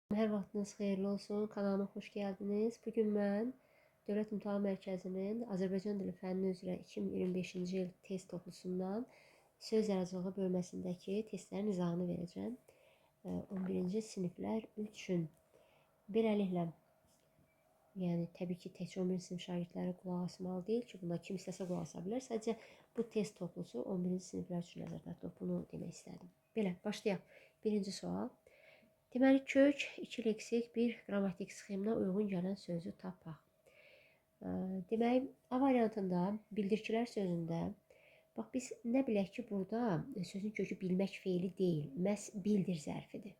Hər vaxtınız xeyirli olsun. Kanalıma xoş gəldiniz. Bugün mən Dövlət İmtahan Mərkəzinin Azərbaycan dili fənni üzrə 2025-ci il test toplusundan söz yaradıcılığı bölməsindəki testlərin izahını verəcəm. 11-ci siniflər üçün beləliklə, yəni təbii ki, təkcə 11-ci sinif şagirdləri qulaq asmalı deyil ki, buna kim istəsə qulaq asa bilər. Sadəcə bu test toplusu 11-ci siniflər üçün nəzərdə tutulub. Bunu demək istədim. Belə, başlayaq. Birinci sual. Deməli, kök, iki leksik, bir qrammatik sxemına uyğun gələn sözü tapaq. Demək, A variantında bildirkilər sözündə, bax, biz nə bilək ki, burada sözün kökü bilmək feili deyil, məhz bildir zərfidir.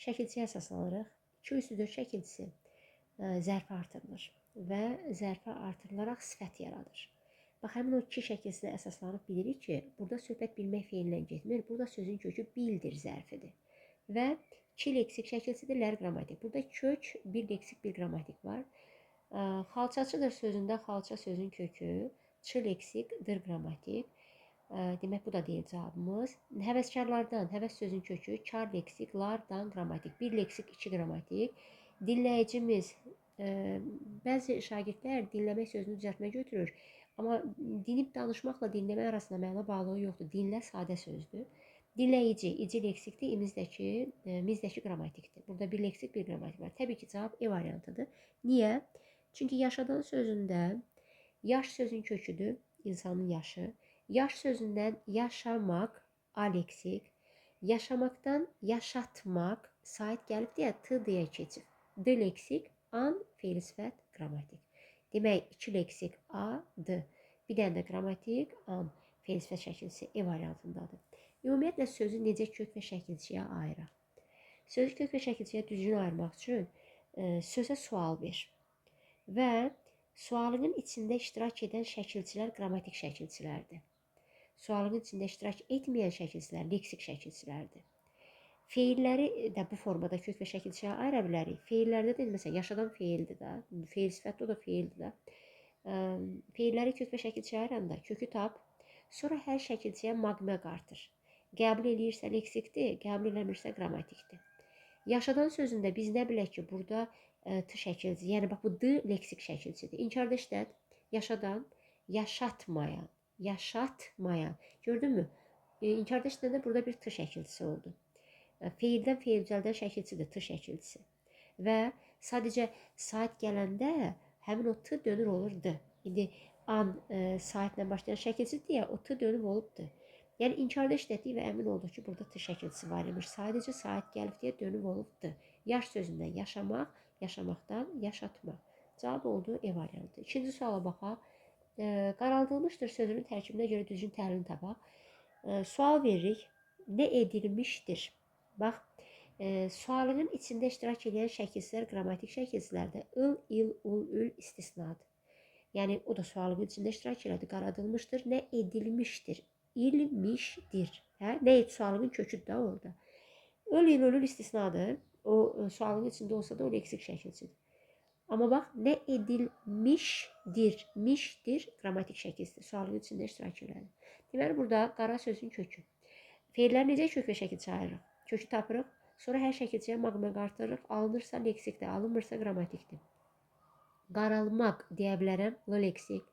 Şəkilçiyə əsaslanırıq. 2+4 şəkilçisi zərfi artırılır və zərfi artırılaraq sifət yaradır. Bax, həmin o iki şəkilçisinə əsaslanıb bilirik ki, burada söhbət bilmək feilindən getmir, burada sözün kökü bildir zərfidir. Və 2 leksik şəkilçidir, lər qrammatik. Burada kök, bir leksik, bir qrammatik var. Xalçaçıdır sözündə xalça sözün kökü, çı leksik, dır qrammatik. Demək, bu da deyil cavabımız. Həvəskarlardan, həvəs sözün kökü, kar leksik, lardan qrammatik. Bir leksik, 2 qrammatik. Dinləyicimiz, bəzi şagirdlər dinləmək sözünü düzəltmə götürür. Amma dinib danışmaqla dinləmək arasında məna bağlılığı yoxdur. Dinlə sadə sözdür. Dinləyici, ici leksikdir, imizdəki qrammatikdir. Burada bir leksik, bir qrammatik var. Təbii ki, cavab E variantıdır. Niyə? Çünki yaşadan sözündə yaş sözün köküdür, insanın yaşı. Yaş sözündən yaşamaq, A leksik. Yaşamaqdan yaşatmaq, sait gəlib deyə T deyə keçir. D leksik, an, feil sifət, qrammatik. Demək, 2 leksik A, D. Bir dənə də qrammatik, an, feil sifət şəkilçisi E variantındadır. Ümumiyyətlə, sözü necə kök və şəkilçiyə ayıraq? Sözü kök və şəkilçiyə düzgün ayırmaq üçün sözə sual ver. Və sualının içində iştirak edən şəkilçilər qrammatik şəkilçilərdir. Sualının içində iştirak etməyən şəkilçilər leksik şəkilçilərdir. Feilləri də bu formada kök və şəkilçiyə ayıra bilərik. Feillərdə də, məsələn, yaşadan feildir də, feil sifətdə o da feildir də. Feilləri kök və şəkilçiyə ayıranda kökü tap, sonra hər şəkilçiyə maqmaq artır. Qəbul eləyirsə leksikdir, qəbul eləmirsə qrammatikdir. Yaşadan sözündə biz nə bilək ki, burada T şəkilçisi, yəni bax bu D leksik şəkilçisidir. İnkarda işlət, yaşadan, yaşatmayan, yaşatmayan. Gördünmü? İnkarda işlətəndə burada bir T şəkilçisi oldu. Feildən feil düzəldən şəkilçisidir T şəkilçisi. Və sadəcə sait gələndə həmin o T dönür olur D. İndi an saitlə başlayan şəkilçisidir deyə o T dönüb olub D. Yəni, inkarda işlətdik və əmin olduq ki, burada T şəkilçisi var imiş. Sadəcə sait gəlib deyə dönüb olubdur. Yaş sözündən yaşamaq, yaşamaqdan yaşatmaq. Cavab oldu E variantı. İkinci suala baxaq. Qaraldılmışdır sözünün tərkibinə görə düzgün təhlilini tapaq. Sual veririk. Nə edilmişdir? Bax, sualının içində iştirak edən şəkilçilər qrammatik şəkilçilərdə ıl, il, ul, ül istisnadır. Yəni, o da sualının içində iştirak elədi. Qaradılmışdır. Nə edilmişdir? İlmişdir. Hə? Nə et sualının köküdür də orada. Öl, il, ölül istisnadır. O sualının içində olsa da o leksik şəkilçidir. Amma bax, nə edilmişdir, mişdir qrammatik şəkilçidir. Sualının içində iştirak elədi. Deməli, burada qara sözün kökü. Feilləri necə kök və şəkilçi ayırıq? Kökü tapırıq, sonra hər şəkilçiyə maqmaq artırırıq. Alınırsa leksikdir, alınmırsa qrammatikdir. Qaralmaq deyə bilərəm, lo leksik.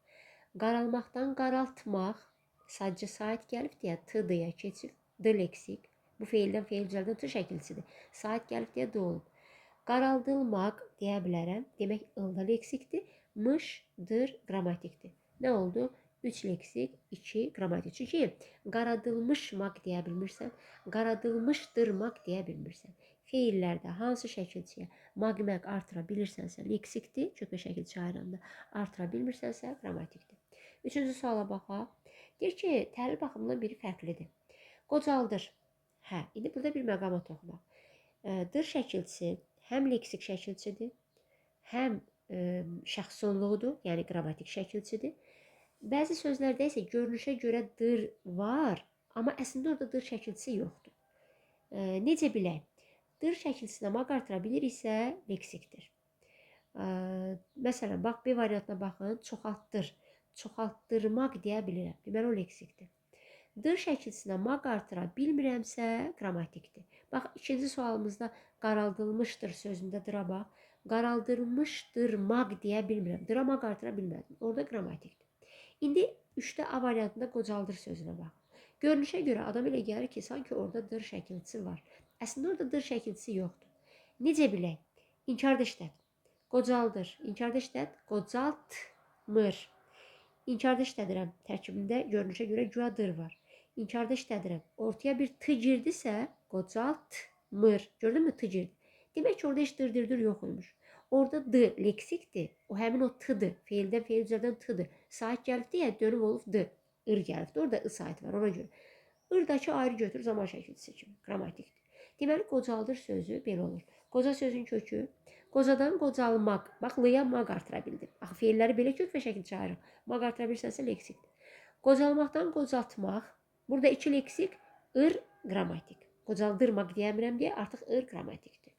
Qaralmaqdan qaraltmaq, sadəcə sait gəlib deyə T deyə keçib, D leksik. Bu feildən feil düzəldən T şəkilçisidir. Sait gəlib deyə D olub. Qaraldılmaq deyə bilərəm. Demək, ılda leksikdir. Mışdır qrammatikdir. Nə oldu? 3 leksik, 2 qrammatik. Çünki qaradılmışmaq deyə bilmirsən, qaradılmışdırmaq deyə bilmirsən. Feillərdə hansı şəkilçiyə maqmaq artıra bilirsənsə leksikdir, kök və şəkilçi ayıranda artıra bilmirsənsə qrammatikdir. Üçüncü suala baxaq. Deyir ki, təhlil baxımından biri fərqlidir. Qocaldır. Hə, indi burada bir məqama toxunaq. Dır şəkilçisi həm leksik şəkilçidir, həm şəxsonluğudur, yəni qrammatik şəkilçidir. Bəzi sözlərdə isə görünüşə görə dır var, amma əslində orada dır şəkilçisi yoxdur. Necə bilək? Dır şəkilçisinə maq artıra biliriksə leksikdir. Məsələn, bax, B variantına baxın, çoxaltdır. Çoxaltdırmaq deyə bilirəm. Deməli, o leksikdir. D şəkilsinə maq artıra bilmirəmsə, qrammatikdir. Bax, ikinci sualımızda qaraldılmışdır sözündə dıra bax. Qaraldılmışdır maq deyə bilmirəm. Dıra maq artıra bilmədim. Orada qrammatikdir. İndi 3-də A variantında qocaldır sözünə bax. Görünüşə görə adam elə gəlir ki, sanki orada dır şəkilçisi var. Əslində orada dır şəkilçisi yoxdur. Necə bilək? İnkarda işlət. Qocaldır. İnkarda işlət. Qocaltmır. İnkarda işlədirəm. Tərkibində görünüşə görə güya dır var. İnkarda işlədirəm. Ortaya bir t girdisə, qocaltmır. Gördünmü t girdi? Demək ki, orada heç dır yoxuymuş. Orada d leksikdir. O həmin o t-dır. Feildən feil üzərdən t-dır. Sait gəlibdi ya, dönüm olub d. Ir gəlibdi. Orada i sait var ona görə. İrdakı ayrı götür zaman şəkilçisi kimi. Qrammatikdir. Deməli, qocaldır sözü belə olur. Qoca sözün kökü. Qocadan qocalmaq. Bax, lıya maq artıra bildim. Axı, feilləri belə kök və şəkil çağırır. Maq artıra bilirsənsə leksikdir. Qocalmaqdan qocaltmaq. Burada 2 leksik, ir qrammatik. Qocaldırmaq deyəmirəm deyə artıq ir qrammatikdir.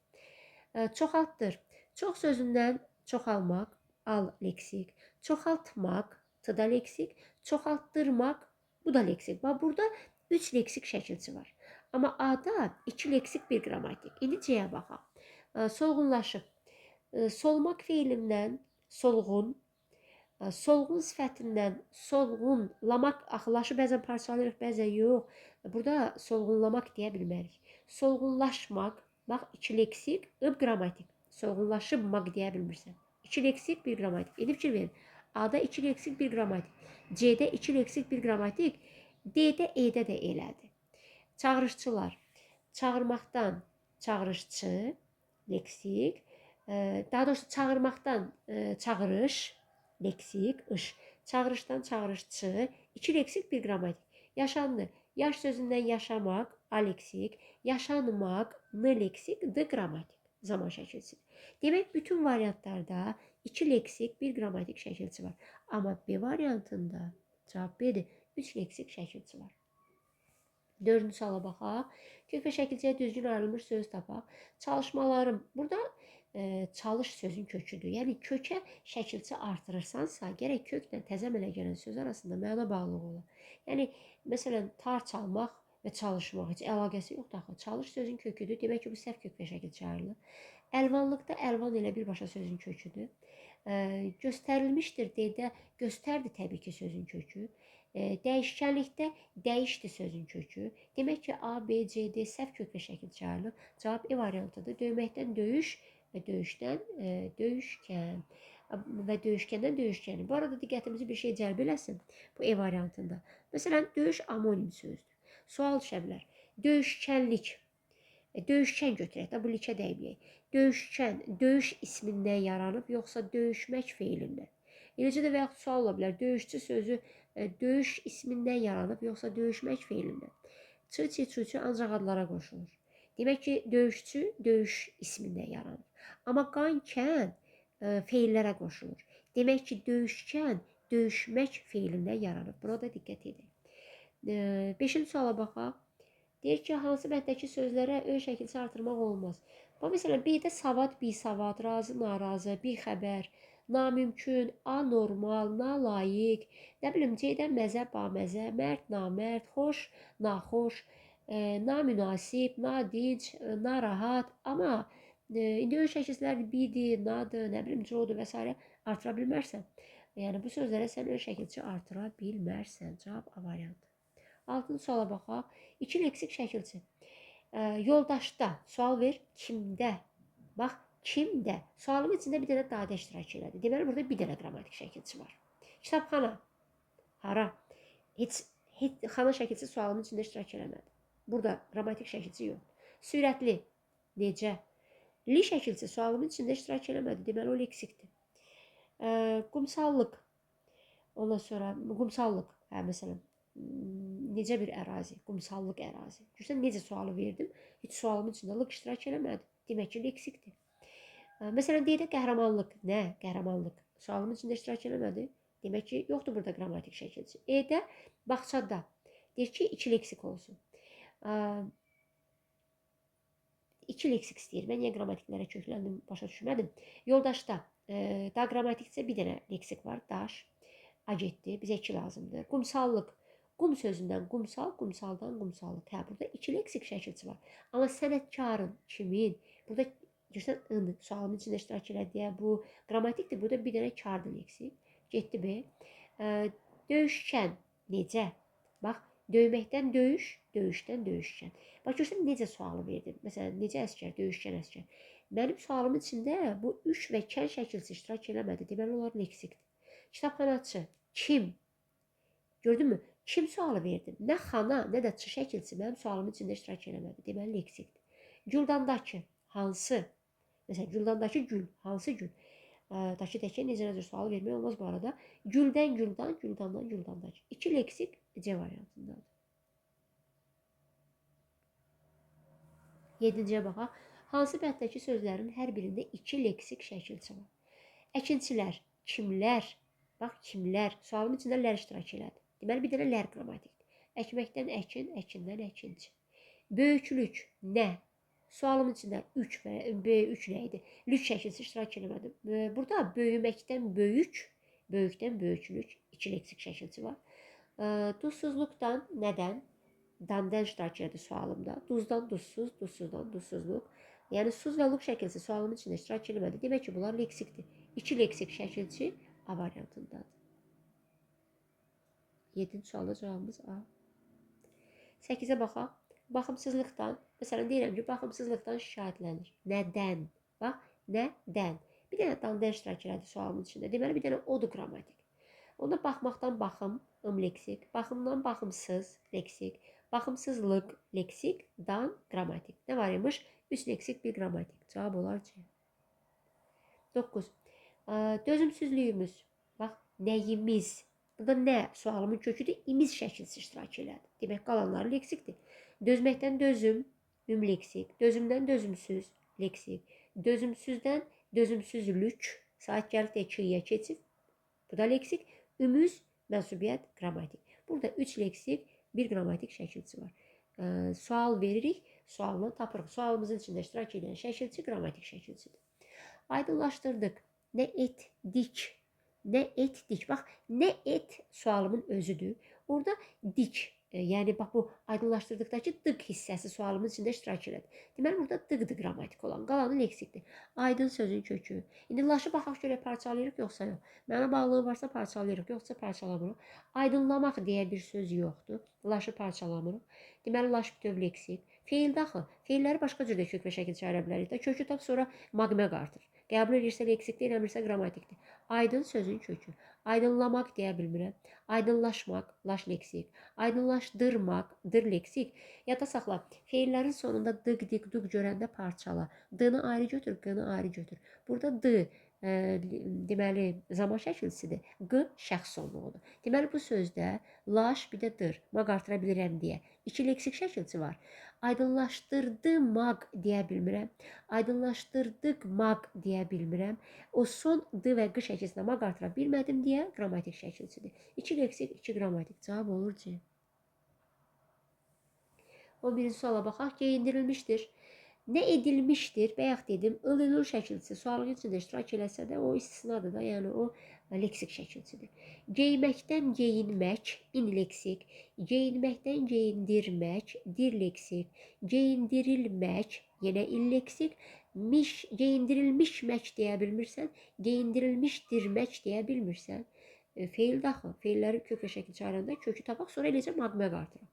Çoxaltdır. Çox sözündən çoxalmaq, al leksik. Çoxaltmaq, t da leksik. Çoxaltdırmaq, bu da leksik. Bax, burada 3 leksik şəkilçi var. Amma A-da 2 leksik bir qrammatik. İndi C-yə baxaq. Solğunlaşıb. Solmaq feilindən solğun, solğun sifətindən solğun, lamaq, axılaşı bəzən parçalayırıq, bəzən yox. Burada solğunlamaq deyə bilmərik. Solğunlaşmaq, bax, 2 leksik, ıb qrammatik. Solğunlaşıbmaq deyə bilmirsən. 2 leksik, bir qrammatik. Edib fikir verin. A-da 2 leksik, bir qrammatik. C-də 2 leksik, bir qrammatik. D-də, E-də də elədir. Çağırışçılar. Çağırmaqdan çağırışçı, leksik. Daha doğrusu çağırmaqdan çağırış, leksik, ış. Çağırışdan çağırışçı, 2 leksik, bir qrammatik. Yaşandı. Yaş sözündən yaşamaq, a leksik. Yaşanmaq, n leksik, d qrammatik. Zaman şəkilçisi. Demək, bütün variantlarda 2 leksik, bir qrammatik şəkilçi var. Amma B variantında, cavab B-dir, 3 leksik şəkilçi var. 4-cü suala baxaq. Kök və şəkilçiyə düzgün ayrılmış söz tapaq. Çalışmalarım. Burada çalış sözün köküdür. Yəni, kökə şəkilçi artırırsansa, gərək köklə təzə əmələ gələn söz arasında məna bağlılığı olur. Yəni, məsələn, tar çalmaq və çalışmaq heç əlaqəsi yoxdur axı. Çalış sözün köküdür. Demək ki, bu səhv kök və şəkilçi ayrılır. Əlvanlıqda əlvan elə birbaşa sözün köküdür. Göstərilmişdir deyə göstərdi təbii ki, sözün kökü. Dəyişkənlikdə dəyişdi sözün kökü. Demək ki, A, B, C, D səhv kök və şəkilçi ayrılır. Cavab E variantıdır. Döyməkdən döyüş və döyüşdən döyüşkən və döyüşkəndən döyüşkəni. Bu arada diqqətimizi bir şey cəlb eləsin bu E variantında. Məsələn, döyüş amonim sözdür. Sual düşə bilər. Döyüşkənlik. Döyüşkən götürək də, bu likə dəyməyək. Döyüşkən, döyüş ismindən yaranıb, yoxsa döyüşmək feilindən. Eləcə də və yaxud sual ola bilər. Döyüşçü sözü döyüş ismindən yaranıb, yoxsa döyüşmək feilindən. Çı-çı, çü-çü ancaq adlara qoşulur. Demək ki, döyüşçü döyüş ismindən yaranır. Amma qan-kən feillərə qoşulur. Demək ki, döyüşkən döyüşmək feilindən yaranır. Buna da diqqət edin. 5-ci suala baxaq. Deyir ki, hansı bəddəki sözlərə ön şəkilçi artırmaq olmaz? Məsələn, B-də savad, bisavad, razı, narazı, bixəbər, namümkün, anormal, nalayiq, nə bilim, C-də məzə, baməzə, mərd, namərd, xoş, naxoş, namünasib, nadinc, narahat. Amma indi ön şəkilçilər bidir, nadır, nə bilim, codur və s. artıra bilmərsən. Yəni, bu sözlərə sən ön şəkilçi artıra bilmərsən. Cavab A variantı. 6-cı suala baxaq. 2 leksik şəkilçi. Yoldaşda, sual ver, kimdə? Bax, kimdə? Sualın içində bir dənə dadə iştirak elədi. Deməli, burada bir dənə qrammatik şəkilçi var. Kitabxana. Hara? Heç xana şəkilçi sualın içində iştirak eləmədi. Burada qrammatik şəkilçi yox. Sürətli. Necə? Li şəkilçi sualın içində iştirak eləmədi. Deməli, o leksikdir. Qumsallıq. Ondan sonra, qumsallıq. Məsələn, necə bir ərazi? Qumsallıq ərazi. Görsən, necə sualı verdim? Heç sualımın içində lıq iştirak eləmədi. Demək ki, leksikdir. Məsələn, deyək də qəhrəmanlıq. Nə? Qəhrəmanlıq. Sualımın içində iştirak eləmədi. Demək ki, yoxdur burada qrammatik şəkilçi. E-də, bağçada. Deyir ki, 2 leksik olsun. 2 leksik istəyir. Mən niyə qrammatiklərə kökləndim, başa düşmədim. Yoldaşda. Daha qrammatikcə bir dənə leksik var. Daş. A getdi. Bizə 2 lazımdır. Qumsallıq. Qum sözündən qumsal, qumsaldan qumsallıq. Hə, burada iki leksik şəkilçi var. Amma sənətkarın, kimin? Burada görsən ın sualın içində iştirak elədiyə bu qrammatikdir. Burada bir dənə kardır leksik. Getdi B. Döyüşkən necə? Bax, döyməkdən döyüş, döyüşdən döyüşkən. Bax, görsən necə sualı verdim. Məsələn, necə əskər, döyüşkən əskər. Mənim sualımın içində bu üç və kən şəkilçi iştirak eləmədi. Deməli, onlar leksikdir. Kitabxanaçı, kim? Gördün mü? Kim sualı verdim? Nə xana, nə də çı şəkilçi mənim sualımın içində iştirak eləmədi. Deməli, leksikdir. Güldandakı, hansı? Məsələn, güldandakı gül, hansı gül? Dakı təkə necə sual vermək olmaz bu arada. Güldən güldan, güldandan güldandakı. İki leksik C variantındadır. 7-ciyə baxaq. Hansı bətdəki sözlərin hər birində iki leksik şəkilçi var? Əkinçilər, kimlər? Bax, kimlər? Sualın içində lər iştirak elədi. Deməli, bir dənə lər qrammatikdir. Əkməkdən əkin, əkindən əkinci. Böyüklük, nə? Sualın içində 3 və B3 nə idi? Lük şəkilçi iştirak eləmədim. Burada böyüməkdən böyük, böyükdən böyüklük, iki leksik şəkilçi var. Duzsuzluqdan nədən? Dandan iştirak elədi sualımda. Duzdan duzsuz, duzsuzdan duzsuzluq. Yəni, suz və luq şəkilçi sualımın içində iştirak eləmədi. Demək ki, bunlar leksikdir. İki leksik şəkilçi A variantındadır. 7-ci sualda cavabımız A. 8-ə baxaq. Baxımsızlıqdan, məsələn, deyirəm ki, baxımsızlıqdan şikayətlənir. Nədən? Bax, nədən? Bir dənə dandan iştirak elədi sualımın içində. Deməli, bir dənə odur qrammatik. Onda baxmaqdan baxım, leksik. Baxımdan baxımsız, leksik. Baxımsızlıq, leksik, dan, qrammatik. Nə var imiş? 3 leksik, 1 qrammatik. Cavab olar C. 9. Dözümsüzlüyümüz. Bax, nəyimiz? Burada nə? Sualımın köküdür. İmiz şəkilsi iştirak elədi. Demək, qalanları leksikdir. Dözməkdən dözüm, leksik. Dözümdən dözümsüz, leksik. Dözümsüzdən dözümsüzlük. Saat gəlib də 2-yə keçib. Bu da leksik. Ümüz, mənsubiyyət, qrammatik. Burada 3 leksik, 1 qrammatik şəkilçi var. Sual veririk, sualını tapırıq. Sualımızın içində iştirak edən şəkilçi qrammatik şəkilçidir. Aydınlaşdırdıq. Nə etdik? Nə etdik? Bax, nə et sualımın özüdür. Orada dik. Yəni, bax, bu aydınlaşdırdıqdakı dıq hissəsi sualımın içində iştirak elədi. Deməli, burada dığdır qrammatik olan. Qalanı leksikdir. Aydın sözün kökü. İndi laşı baxaq görək parçalayırıq, yoxsa yox. Mənə bağlılığı varsa parçalayırıq, yoxsa parçalamırıq. Aydınlamaq deyə bir söz yoxdur. Laşı parçalamırıq. Deməli, laş bütöv leksik. Feil daxı. Feilləri başqa cürdə kök və şəkil çağıra bilərik. Kökü tap, sonra maqmək artır. Qəbul edirsə leksikdir, eləmirsə qrammatikdir. Aydın sözün kökü. Aydınlamaq deyə bilmirəm. Aydınlaşmaq, laş leksik. Aydınlaşdırmaq, dır leksik. Yada saxla. Feillərin sonunda dıq, dik, duq görəndə parçala. D-ni ayrı götür, Q-ni ayrı götür. Burada D deməli zaman şəkilçisidir. Q şəxs sonluğudur. Deməli bu sözdə laş bir də dır. Maq artıra bilirəm deyə. İki leksik şəkilçi var. Aydınlaşdırdımaq deyə bilmirəm. Aydınlaşdırdıqmaq deyə bilmirəm. O son D və Q şəkilçisində maq artıra bilmədim deyə qrammatik şəkilçidir. 2 leksik, 2 qrammatik. Cavab olur C. 11-ci suala baxaq. Geyindirilmişdir. Nə edilmişdir? Bayaq dedim, ılınır şəkilçisi sualın içində iştirak eləsə də o istisnadır da, yəni o leksik şəkilçidir. Geyməkdən geyinmək, in leksik. Geyinməkdən geyindirmək, dir leksik. Geyindirilmək, yenə in leksik. Geyindirilmişmək deyə bilmirsən, geyindirilmişdirmək deyə bilmirsən. Feil daxı, feilləri kök və şəkil çağıranda kökü tapaq, sonra eləcə maqmaq artıraq.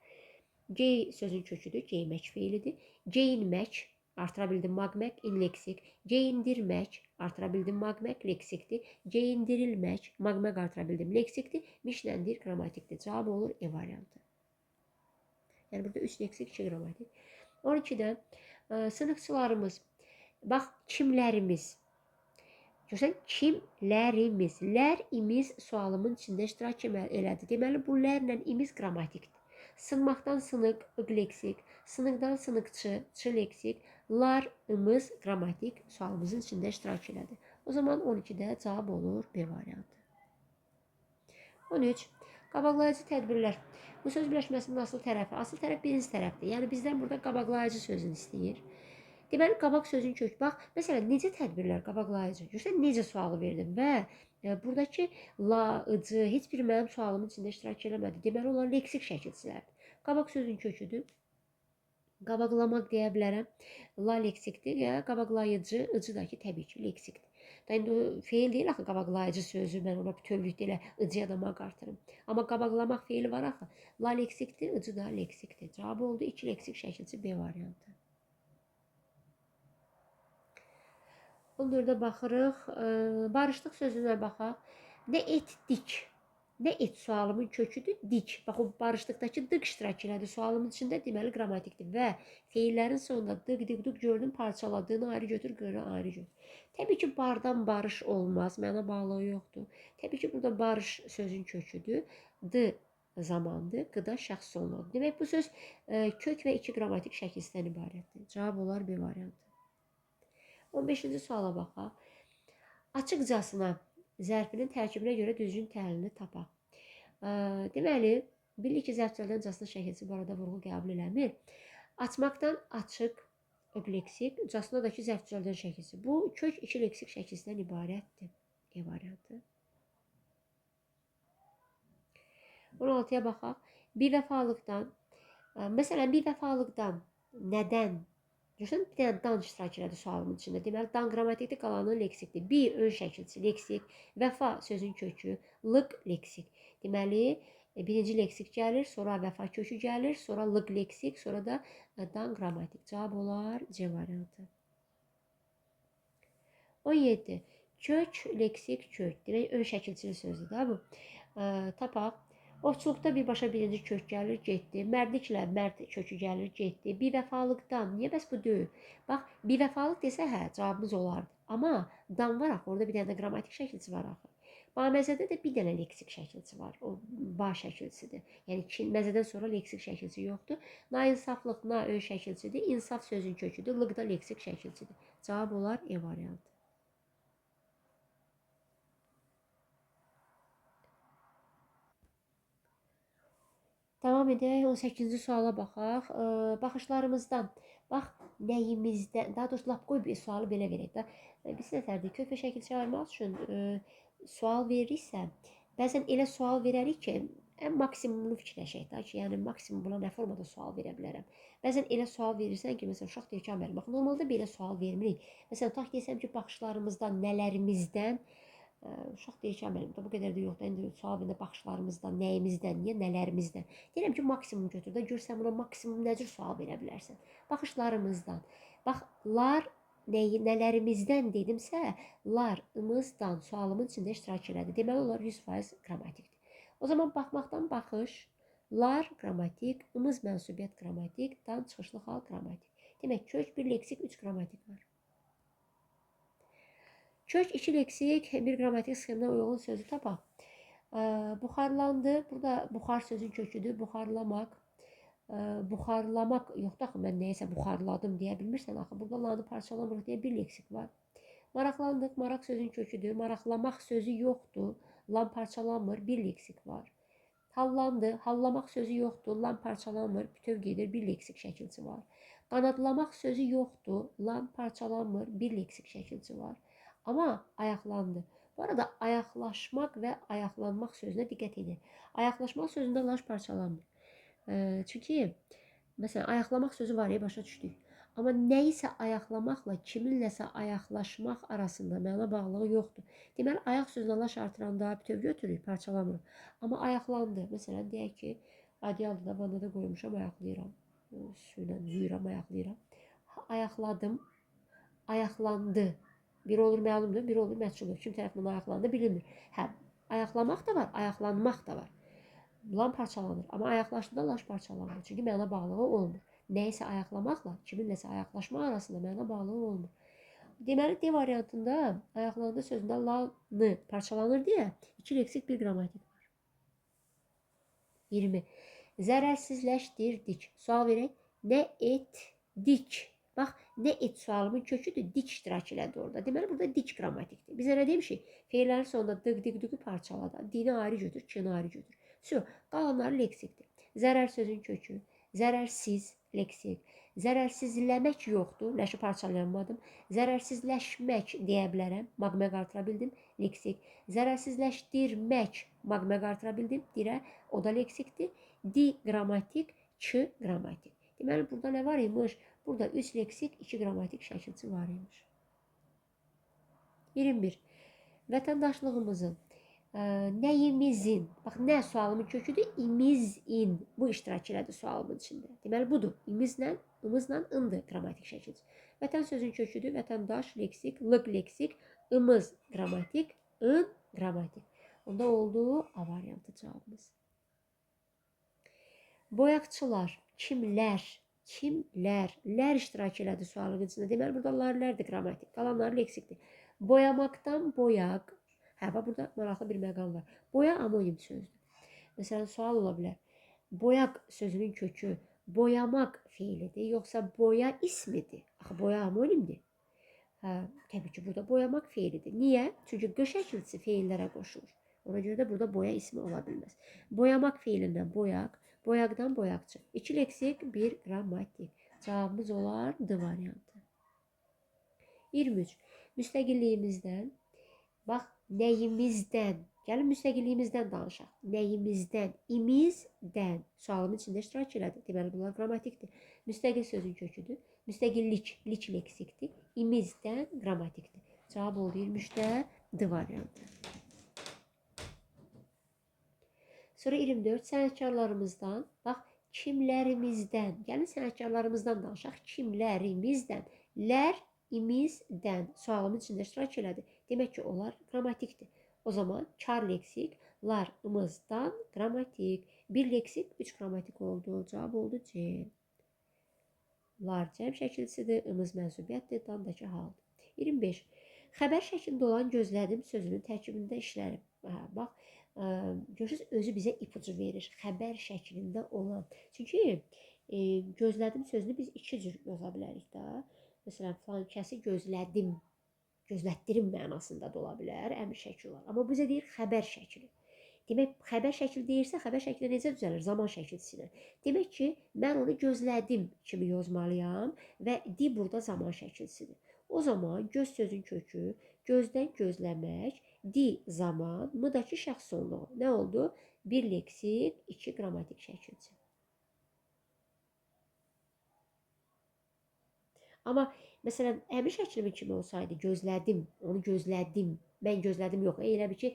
Gey sözün köküdür, geymək feilidir. Geyinmək, artıra bildim maqmək, in leksik. Geyindirmək, artıra bildim maqmək, leksikdir. Geyindirilmək, maqmaq artıra bildim, leksikdir. Mişləndir, qrammatikdir. Cavab olur E variantı. Yəni burada 3 leksik, 2 qrammatik. 12-dən sınıfçılarımız. Bax, kimlərimiz. Görsən, kimlərimiz. Lər, imiz sualımın içində iştirak elədi. Deməli, bu lərlə imiz qrammatikdir. Sınmaqdan sınıq, leksik. Sınıqdan sınıqçı, çı leksik. Lar, ımız, qrammatik sualımızın içində iştirak elədi. O zaman 12-də cavab olur B variantı. 13. Qabaqlayıcı tədbirlər. Bu söz birləşməsinin asıl tərəfi. Asıl tərəf birinci tərəfdir. Yəni bizdən burada qabaqlayıcı sözünü istəyir. Deməli, qabaq sözün kök. Bax, məsələn, necə tədbirlər qabaqlayıcı? Görürsən, necə sualı verdim və buradakı la, ıcı heç biri mənim sualımın içində iştirak eləmədi. Deməli, onlar leksik şəkilçilərdir. Qabaq sözün köküdür. Qabaqlamaq deyə bilərəm. La leksikdir ya qabaqlayıcı, ıcı da ki, təbii ki, leksikdir. Da indi o feil deyil axı qabaqlayıcı sözü, mən ona bütövlükdə elə ıcıya da maq artırım. Amma qabaqlamaq feili var axı. La leksikdir, ıcı da leksikdir. Cavabı oldu 2 leksik şəkilçi B variantı. 14-də baxırıq. Barışdıq sözünə baxaq. Nə etdik? Nə et sualımın köküdür? Dik. Bax, o barışdıqdakı dık iştirak elədi. Sualımın içində deməli qrammatikdir. Və feillərin sonunda dık, dik, dik gördüm, parçaladığını ayrı götür, qırı ayrı götür. Təbii ki, bardan barış olmaz. Mənə bağlı yoxdur. Təbii ki, burada barış sözün köküdür. D zamandır. Qıda şəxs sonludur. Demək, bu söz kök və 2 qrammatik şəkilsindən ibarətdir. Cavab olar B variantı. 15-ci suala baxaq. Açıqcasına zərfinin tərkibinə görə düzgün təhlilini tapaq. Deməli, bilik ki, zərflərdən casına şəkilçi bu arada vurğu qəbul eləmir. Açmaqdan açıq obleksik, casına da ki, zərflərdən şəkilçi. Bu kök 2 leksik şəkilsindən ibarətdir. E variantı. 16-ya baxaq. Bivəfalıqdan, məsələn, bivəfalıqdan nədən? Görürsən, bir dənə dan iştirak elədi sualımın içində. Deməli, dan qrammatikdə qalanı leksikdir. Bir, ön şəkilçi, leksik. Vəfa sözün kökü, lıq, leksik. Deməli, birinci leksik gəlir, sonra vəfa kökü gəlir, sonra lıq, leksik, sonra da dan qrammatik. Cavab olar C variantı. 17. Kök, leksik, kök. Demək, ön şəkilçili sözdür da bu. Tapaq. Ovçuluqda birbaşa birinci kök gəlir, getdi. Mərdliklə mərd kökü gəlir, getdi. Bivəfalıqdan, niyə bəs bu deyil? Bax, bivəfalıq desə, hə, cavabımız olardı. Amma dan var axı, orada bir dənə də qrammatik şəkilçi var axı. Baməzədə də bir dənə leksik şəkilçi var, o ba şəkilçidir. Yəni, məzədən sonra leksik şəkilçi yoxdur. Nainsaflıq, na ön şəkilçidir, insaf sözün köküdür, lıq da leksik şəkilçidir. Cavab olar E variantı. Davam edək, 18-ci suala baxaq. Baxışlarımızdan, bax, nəyimizdən, daha doğrusu, lap qoy bir sualı belə verək də. Biz nətərdir, kök və şəkilçi ayırmaq üçün sual veririksə, bəzən elə sual verərik ki, ən maksimumunu fikirləşək də ki, yəni maksimum buna nə formada sual verə bilərəm. Bəzən elə sual verirsən ki, məsələn, uşaq deyir ki, müəllim, bax, normalda belə sual vermirik. Məsələn, tutaq desəm ki, baxışlarımızdan, nələrimizdən, uşaq deyir ki, müəllim, bu qədər də yoxdur. İndi sual verəndə baxışlarımızdan, nəyimizdən, niyə nələrimizdən. Deyirəm ki, maksimum götür də, görsən buna maksimum nə cür sual verə bilərsən. Baxışlarımızdan. Bax, lar nələrimizdən dedimsə, larımızdan sualımın içində iştirak elədi. Deməli, onlar 100% qrammatikdir. O zaman baxmaqdan baxış, lar qrammatik, ımız mənsubiyyət qrammatik, dan çıxışlı hal qrammatik. Demək, kök 1 leksik, 3 qrammatik var. Kök 2 leksik, bir qrammatik sxeminə uyğun sözü tapaq. Buxarlandı, burada buxar sözün köküdür, buxarlamaq. Buxarlamaq yoxdur axı, mən nəyəsə buxarladım deyə bilmirsən axı. Burada lanı parçalamırıq deyə bir leksik var. Maraqlandıq, maraq sözün köküdür, maraqlamaq sözü yoxdur, lan parçalanmır, bir leksik var. Hallandı, hallamaq sözü yoxdur, lan parçalanmır, bütöv gedir, bir leksik şəkilçi var. Qanadlamaq sözü yoxdur, lan parçalanmır, bir leksik şəkilçi var. Amma ayaqlandı. Bu arada ayaqlaşmaq və ayaqlanmaq sözünə diqqət edin. Ayaqlaşmaq sözündə laş parçalanmır. Çünki, məsələn, ayaqlamaq sözü var ya, başa düşdük. Amma nəyisə ayaqlamaqla kiminləsə ayaqlaşmaq arasında məna bağlılığı yoxdur. Deməli, ayaq sözünə laş artıranda bütöv götürür, parçalamır. Amma ayaqlandı. Məsələn, deyək ki, adiyalıda, vanada qoymuşam, ayaqlayıram. Suyla yuyuram, ayaqlayıram. Ayaqladım, ayaqlandı. Biri olur məlumdur, biri olur məchuldur. Kim tərəfindən ayaqlandı bilinmir. Hə, ayaqlamaq da var, ayaqlanmaq da var. Lan parçalanır. Amma ayaqlaşdıqda laş parçalanmır. Çünki məna bağlılığı olmur. Nəyisə ayaqlamaqla kiminləsə ayaqlaşma arasında məna bağlılığı olmur. Deməli, D variantında ayaqlandı sözündə lanı parçalanır deyə 2 leksik, 1 qrammatik var. 20. Zərərsizləşdirdik. Sual verək. Nə etdik? Bax, nə et sualımın köküdür, dik iştirak elədi orada. Deməli, burada dik qrammatikdir. Biz nə demişik? Feillərin sonunda dıq-dıq-dıqı parçaladı. Dini ayrı götür, kini ayrı götür. Qalanları leksikdir. Zərər sözün kökü, zərərsiz, leksik. Zərərsizləmək yoxdur, ləşi parçalanmadım. Zərərsizləşmək deyə bilərəm, maqmaq artıra bildim, leksik. Zərərsizləşdirmək, maqmaq artıra bildim, dirə, o da leksikdir. Di qrammatik, ç qrammatik. Deməli, burada nə var imiş? Burada 3 leksik, 2 qrammatik şəkilçi var imiş. 21. Vətəndaşlığımızın, nəyimizin, bax, nə sualımın köküdür? İmizin, bu iştirak elədi sualımın içində. Deməli, budur. İmizlə, ımızla ındır qrammatik şəkilçi. Vətən sözün köküdür. Vətəndaş, leksik, lıq leksik, ımız qrammatik, ın qrammatik. Onda oldu A variantı cavabımız. Boyaqçılar, kimlər? Kimlər? Lər iştirak elədi sualın içində. Deməli, burada lərdir qrammatik. Qalanları leksikdir. Boyamaqdan boyaq. Hə, burada maraqlı bir məqam var. Boya amonim sözdür. Məsələn, sual ola bilər. Boyaq sözünün kökü boyamaq feilidir, yoxsa boya ismidir? Axı, boya amonimdir. Hə, təbii ki, burada boyamaq feilidir. Niyə? Çünki q şəkilçisi feillərə qoşulur. Ona görə də burada boya ismi ola bilməz. Boyamaq feilindən boyaq, boyaqdan boyaqçı. 2 leksik, 1 qrammatik. Cavabımız olar D variantı. 23. Müstəqilliyimizdən, bax, nəyimizdən, gəlin müstəqilliyimizdən danışaq. Nəyimizdən, imizdən sualın içində iştirak elədi. Deməli, bunlar qrammatikdir. Müstəqil sözün köküdür. Müstəqillik, lik leksikdir. İmizdən qrammatikdir. Cavab oldu 23-də D variantı. Sonra 24. Sənətkarlarımızdan, bax, kimlərimizdən, gəlin sənətkarlarımızdan danışaq. Kimlərimizdən, lər, imizdən sualımın içində iştirak elədi. Demək ki, onlar qrammatikdir. O zaman kar leksik, lar, ımızdan qrammatik. 1 leksik, 3 qrammatik oldu. Cavab oldu C. Lar cəm şəkilçisidir, ımız mənsubiyyətdir, dandakı haldır. 25. Xəbər şəklində olan gözlədim sözünün tərkibində işlərim. Bax, görürsünüz, özü bizə ipucu verir. Xəbər şəklində olan. Çünki gözlədim sözünü biz 2 cür yoza bilərik də. Məsələn, falan kəsi gözlədim, gözlətdirim mənasında da ola bilər, əmr şəkli olar. Amma bizə deyir xəbər şəkli. Demək, xəbər şəkli deyirsə, xəbər şəkli necə düzəlir? Zaman şəkilçisilə. Demək ki, mən onu gözlədim kimi yozmalıyam və di burada zaman şəkilçisidir. O zaman göz sözün kökü, gözdən gözləmək, di zaman, mıdakı şəxs sonluğu. Nə oldu? 1 leksik, 2 qrammatik şəkilçi. Amma məsələn, əmr şəklimi kimi olsaydı, gözlədim, onu gözlədim, mən gözlədim yox, elə bir ki,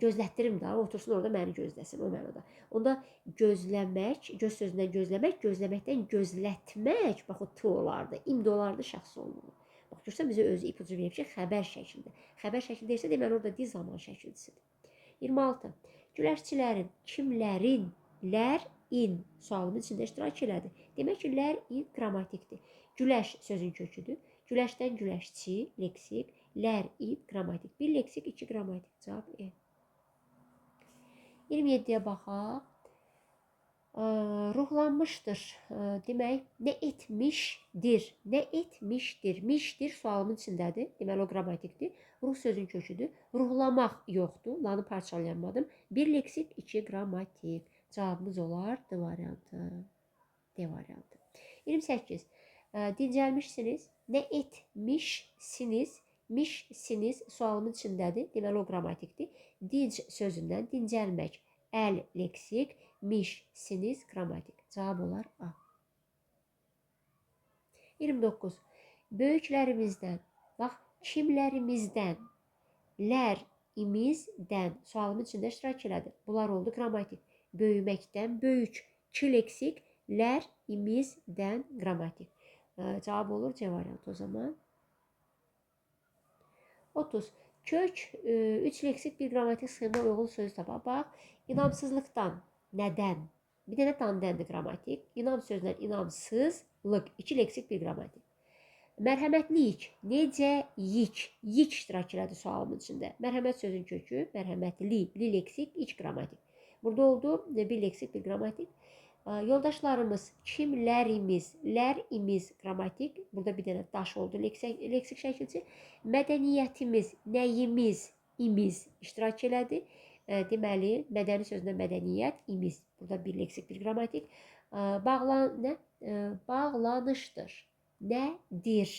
gözlətdirim də, otursun orada məni gözləsin, o mənada. Onda gözləmək, göz sözündən gözləmək, gözləməkdən gözlətmək, bax o t olardı, imd olardı şəxs olmalı. Bax, görsən, bizə özü ipucu verib ki, xəbər şəklində. Xəbər şəkli deyirsə, deməli, orada di zaman şəkilçisidir. 26. Güləşçilərin, kimlərin, lər, in sualının içində iştirak elədi. Demək ki, lər, in qrammatikdir. Güləş sözün köküdür. Güləşdən güləşçi, leksik, lər, in, qrammatik. 1 leksik, 2 qrammatik. Cavab E. 27-yə baxaq. Ruhlanmışdır. Demək, nə etmişdir? Nə etmişdir? Mişdir sualımın içindədir. Deməli, o qrammatikdir. Ruh sözün köküdür. Ruhlamaq yoxdur. Lanı parçalayamadım. 1 leksik, 2 qrammatik. Cavabımız olar D variantı. D variantı. 28. Dincəlmişsiniz. Nə etmişsiniz? Mişsiniz sualımın içindədir. Deməli, o qrammatikdir. Dinc sözündən dincəlmək. Əl leksik, mişsiniz qrammatik. Cavab olar A. 29. Böyüklərimizdən, bax, kimlərimizdən, lər, imizdən sualımın içində iştirak elədi. Bunlar oldu qrammatik. Böyüməkdən böyük, 2 leksik, lər, imizdən qrammatik. Cavab olur C variantı o zaman. 30. Kök 3 leksik bir qrammatik sxemə uyğun söz tapa. Bax, inamsızlıqdan, nədən? Bir dənə dandəndir qrammatik. İnam sözündən inamsızlıq, 2 leksik bir qrammatik. Mərhəmətlik, necəyik, yik iştirak elədi sualımın içində. Mərhəmət sözün kökü, mərhəmətli, li leksik, 2 qrammatik. Burada oldu 1 leksik bir qrammatik. Yoldaşlarımız, kimlərimiz, lər, imiz qrammatik. Burada bir dənə daş oldu, leksik şəkilçi. Mədəniyyətimiz, nəyimiz, imiz iştirak elədi. Deməli, mədəni sözündən mədəniyyət, imiz. Burada 1 leksik bir qrammatik. bağlanışdır. Nədir?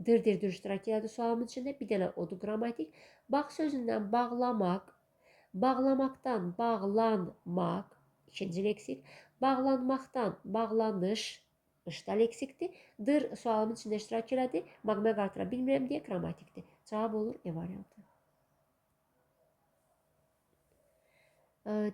Dir iştirak elədi sualın içində. Bir dənə odur qrammatik. Bax sözündən bağlamaq, bağlamaqdan bağlanmaq, ikinci leksik. Bağlanmaqdan bağlanış, da leksikdir. Dır sualın içində iştirak elədi. Maqmə qartıra bilmirəm deyə qrammatikdir. Cavab olur E variantı.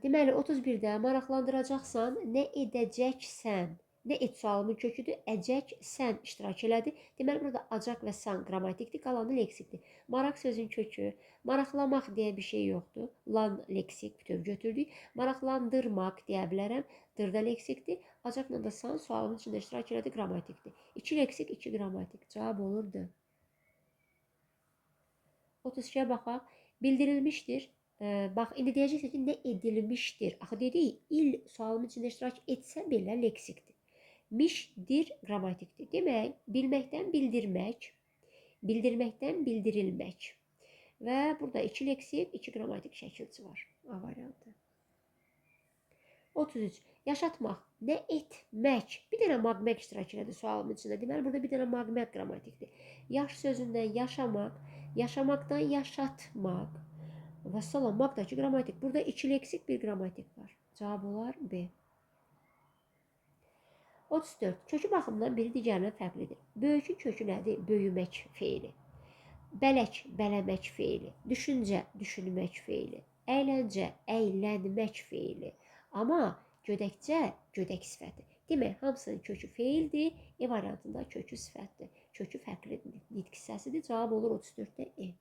Deməli 31-də maraqlandıracaqsan, nə edəcəksən? Nə et sualımın köküdür, əcəksən iştirak elədi. Deməli burada acaq və san qrammatikdir, qalanı leksikdir. Maraq sözün kökü, maraqlamaq deyə bir şey yoxdur. Lan leksik bütöv götürdük. Maraqlandırmaq deyə bilərəm, dırda leksikdir. Acaqla da san sualımın içində iştirak elədi, qrammatikdir. 2 leksik, 2 qrammatik. Cavab olurdu. 32-yə baxaq. Bildirilmişdir. Bax, indi deyəcəksə ki, nə edilmişdir? Axı dedik, il sualımın içində iştirak etsə belə leksikdir. Mişdir qrammatikdir. Demək, bilməkdən bildirmək, bildirməkdən bildirilmək. Və burada 2 leksik, 2 qrammatik şəkilçi var. A variantı. 33. Yaşatmaq, nə etmək? Bir dənə maqmək iştirak elədi sualımın içində. Deməli, burada bir dənə maqmək qrammatikdir. Yaş sözündən yaşamaq, yaşamaqdan yaşatmaq. Və salamaqdakı qrammatik. Burada 2 leksik, 1 qrammatik var. Cavab olar B. 34. Kökü baxımından biri digərindən fərqlidir. Böyükün kökü nədir? Böyümək feili. Bələk, bələmək feili. Düşüncə, düşünmək feili. Əyləncə, əylənmək feili. Amma gödəkcə, gödək sifəti. Demək, hamısının kökü feildir. E variantında kökü sifətdir. Kökü fərqlidir. Nitq hissəsidir. Cavab olur 34-də E.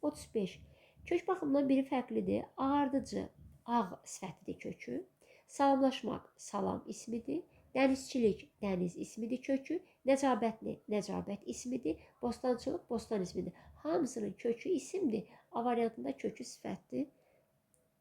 35. Kök baxımından biri fərqlidir. Ağardıcı, ağ sifətidir kökü. Salamlaşmaq, salam ismidir. Dənizçilik, dəniz ismidir kökü. Nəcabətli, nəcabət ismidir. Bostançılıq, bostan ismidir. Hamısının kökü isimdir. A variantında kökü sifətdir.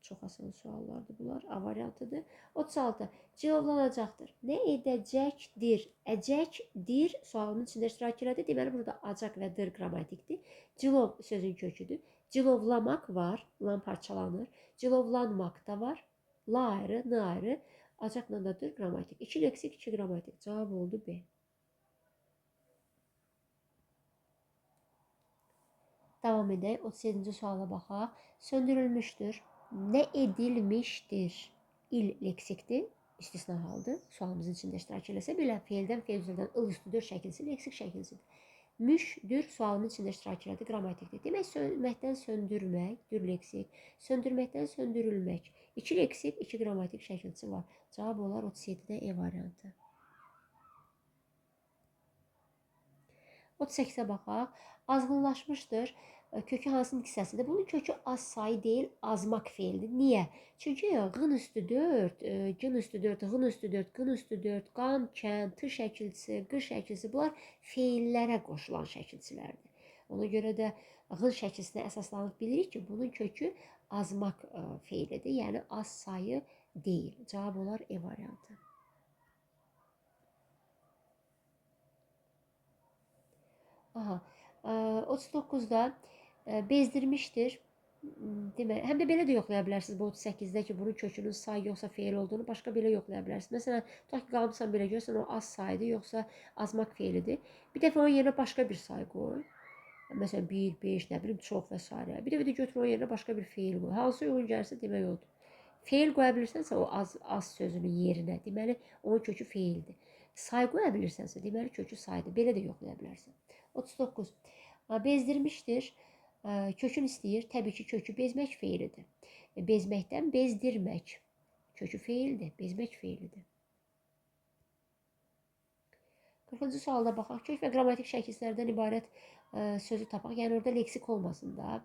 Çox asan suallardır bunlar. A variantıdır. 36. Cilovlanacaqdır. Nə edəcəkdir? Əcəkdir sualının içində iştirak elədi. Deməli, burada acaq və dır qrammatikdir. Cilov sözün köküdür. Cilovlamaq var. Lan parçalanır. Cilovlanmaq da var. La ayrı, n ayrı. Acaqla da dır qrammatik. 2 leksik, 2 qrammatik. Cavab oldu B. Davam edək. 37-ci suala baxaq. Söndürülmüşdür. Nə edilmişdir? İl leksikdir. İstisna haldır. Sualımızın içində iştirak eləsə belə feildən, feildən ıl üstüdür şəkilsi, leksik şəkilsidir. Müşdür sualımın içində iştirak elədi, qrammatikdir. Demək, sönməkdən söndürmək, dür leksik. Söndürməkdən söndürülmək. 2 leksik, 2 qrammatik şəkilsi var. Cavab olar 37-də E variantı. 38-ə baxaq. Azğınlaşmışdır. Kökü hansının hissəsidir? Bunun kökü az sayı deyil, azmaq feildir. Niyə? Çünki qın üstü 4, gün üstü 4,ğın üstü 4, qın üstü 4, qan, kən, t şəkilsi, q şəkilsi bunlar feillərə qoşulan şəkilçilərdir. Ona görə dəğın şəkilsinə əsaslanıb bilirik ki, bunun kökü azmaq feilidir. Yəni az sayı deyil. Cavab olar E variantı. Aha. 39-da bezdirmişdir. Demək, həm də belə də yoxlaya bilərsiniz bu 38-də ki, bunun kökünün say yoxsa feil olduğunu başqa belə yoxlaya bilərsiniz. Məsələn, tutaq ki, qalmısan belə görsən, o az saydır yoxsa azmaq feilidir. Bir dəfə onun yerinə başqa bir say qoy. Məsələn, 1, 5, nə bilim, çox və s. Bir dəfə də götür onun yerinə başqa bir feil qoy. Hansı uyğun gəlirsə demək odur. Feil qoya bilirsənsə o az sözünün yerinə, deməli, onun kökü feildir. Say qoya bilirsənsə, deməli, kökü saydır. Belə də yoxlaya bilərsən. 39. Bezdirmişdir. Kökün istəyir. Təbii ki, kökü bezmək feilidir. Bezməkdən bezdirmək. Kökü feildir. Bezmək feilidir. 40-cı sualda baxaq. Kök və qrammatik şəkillərdən ibarət sözü tapaq. Yəni, orada leksik olmasın da.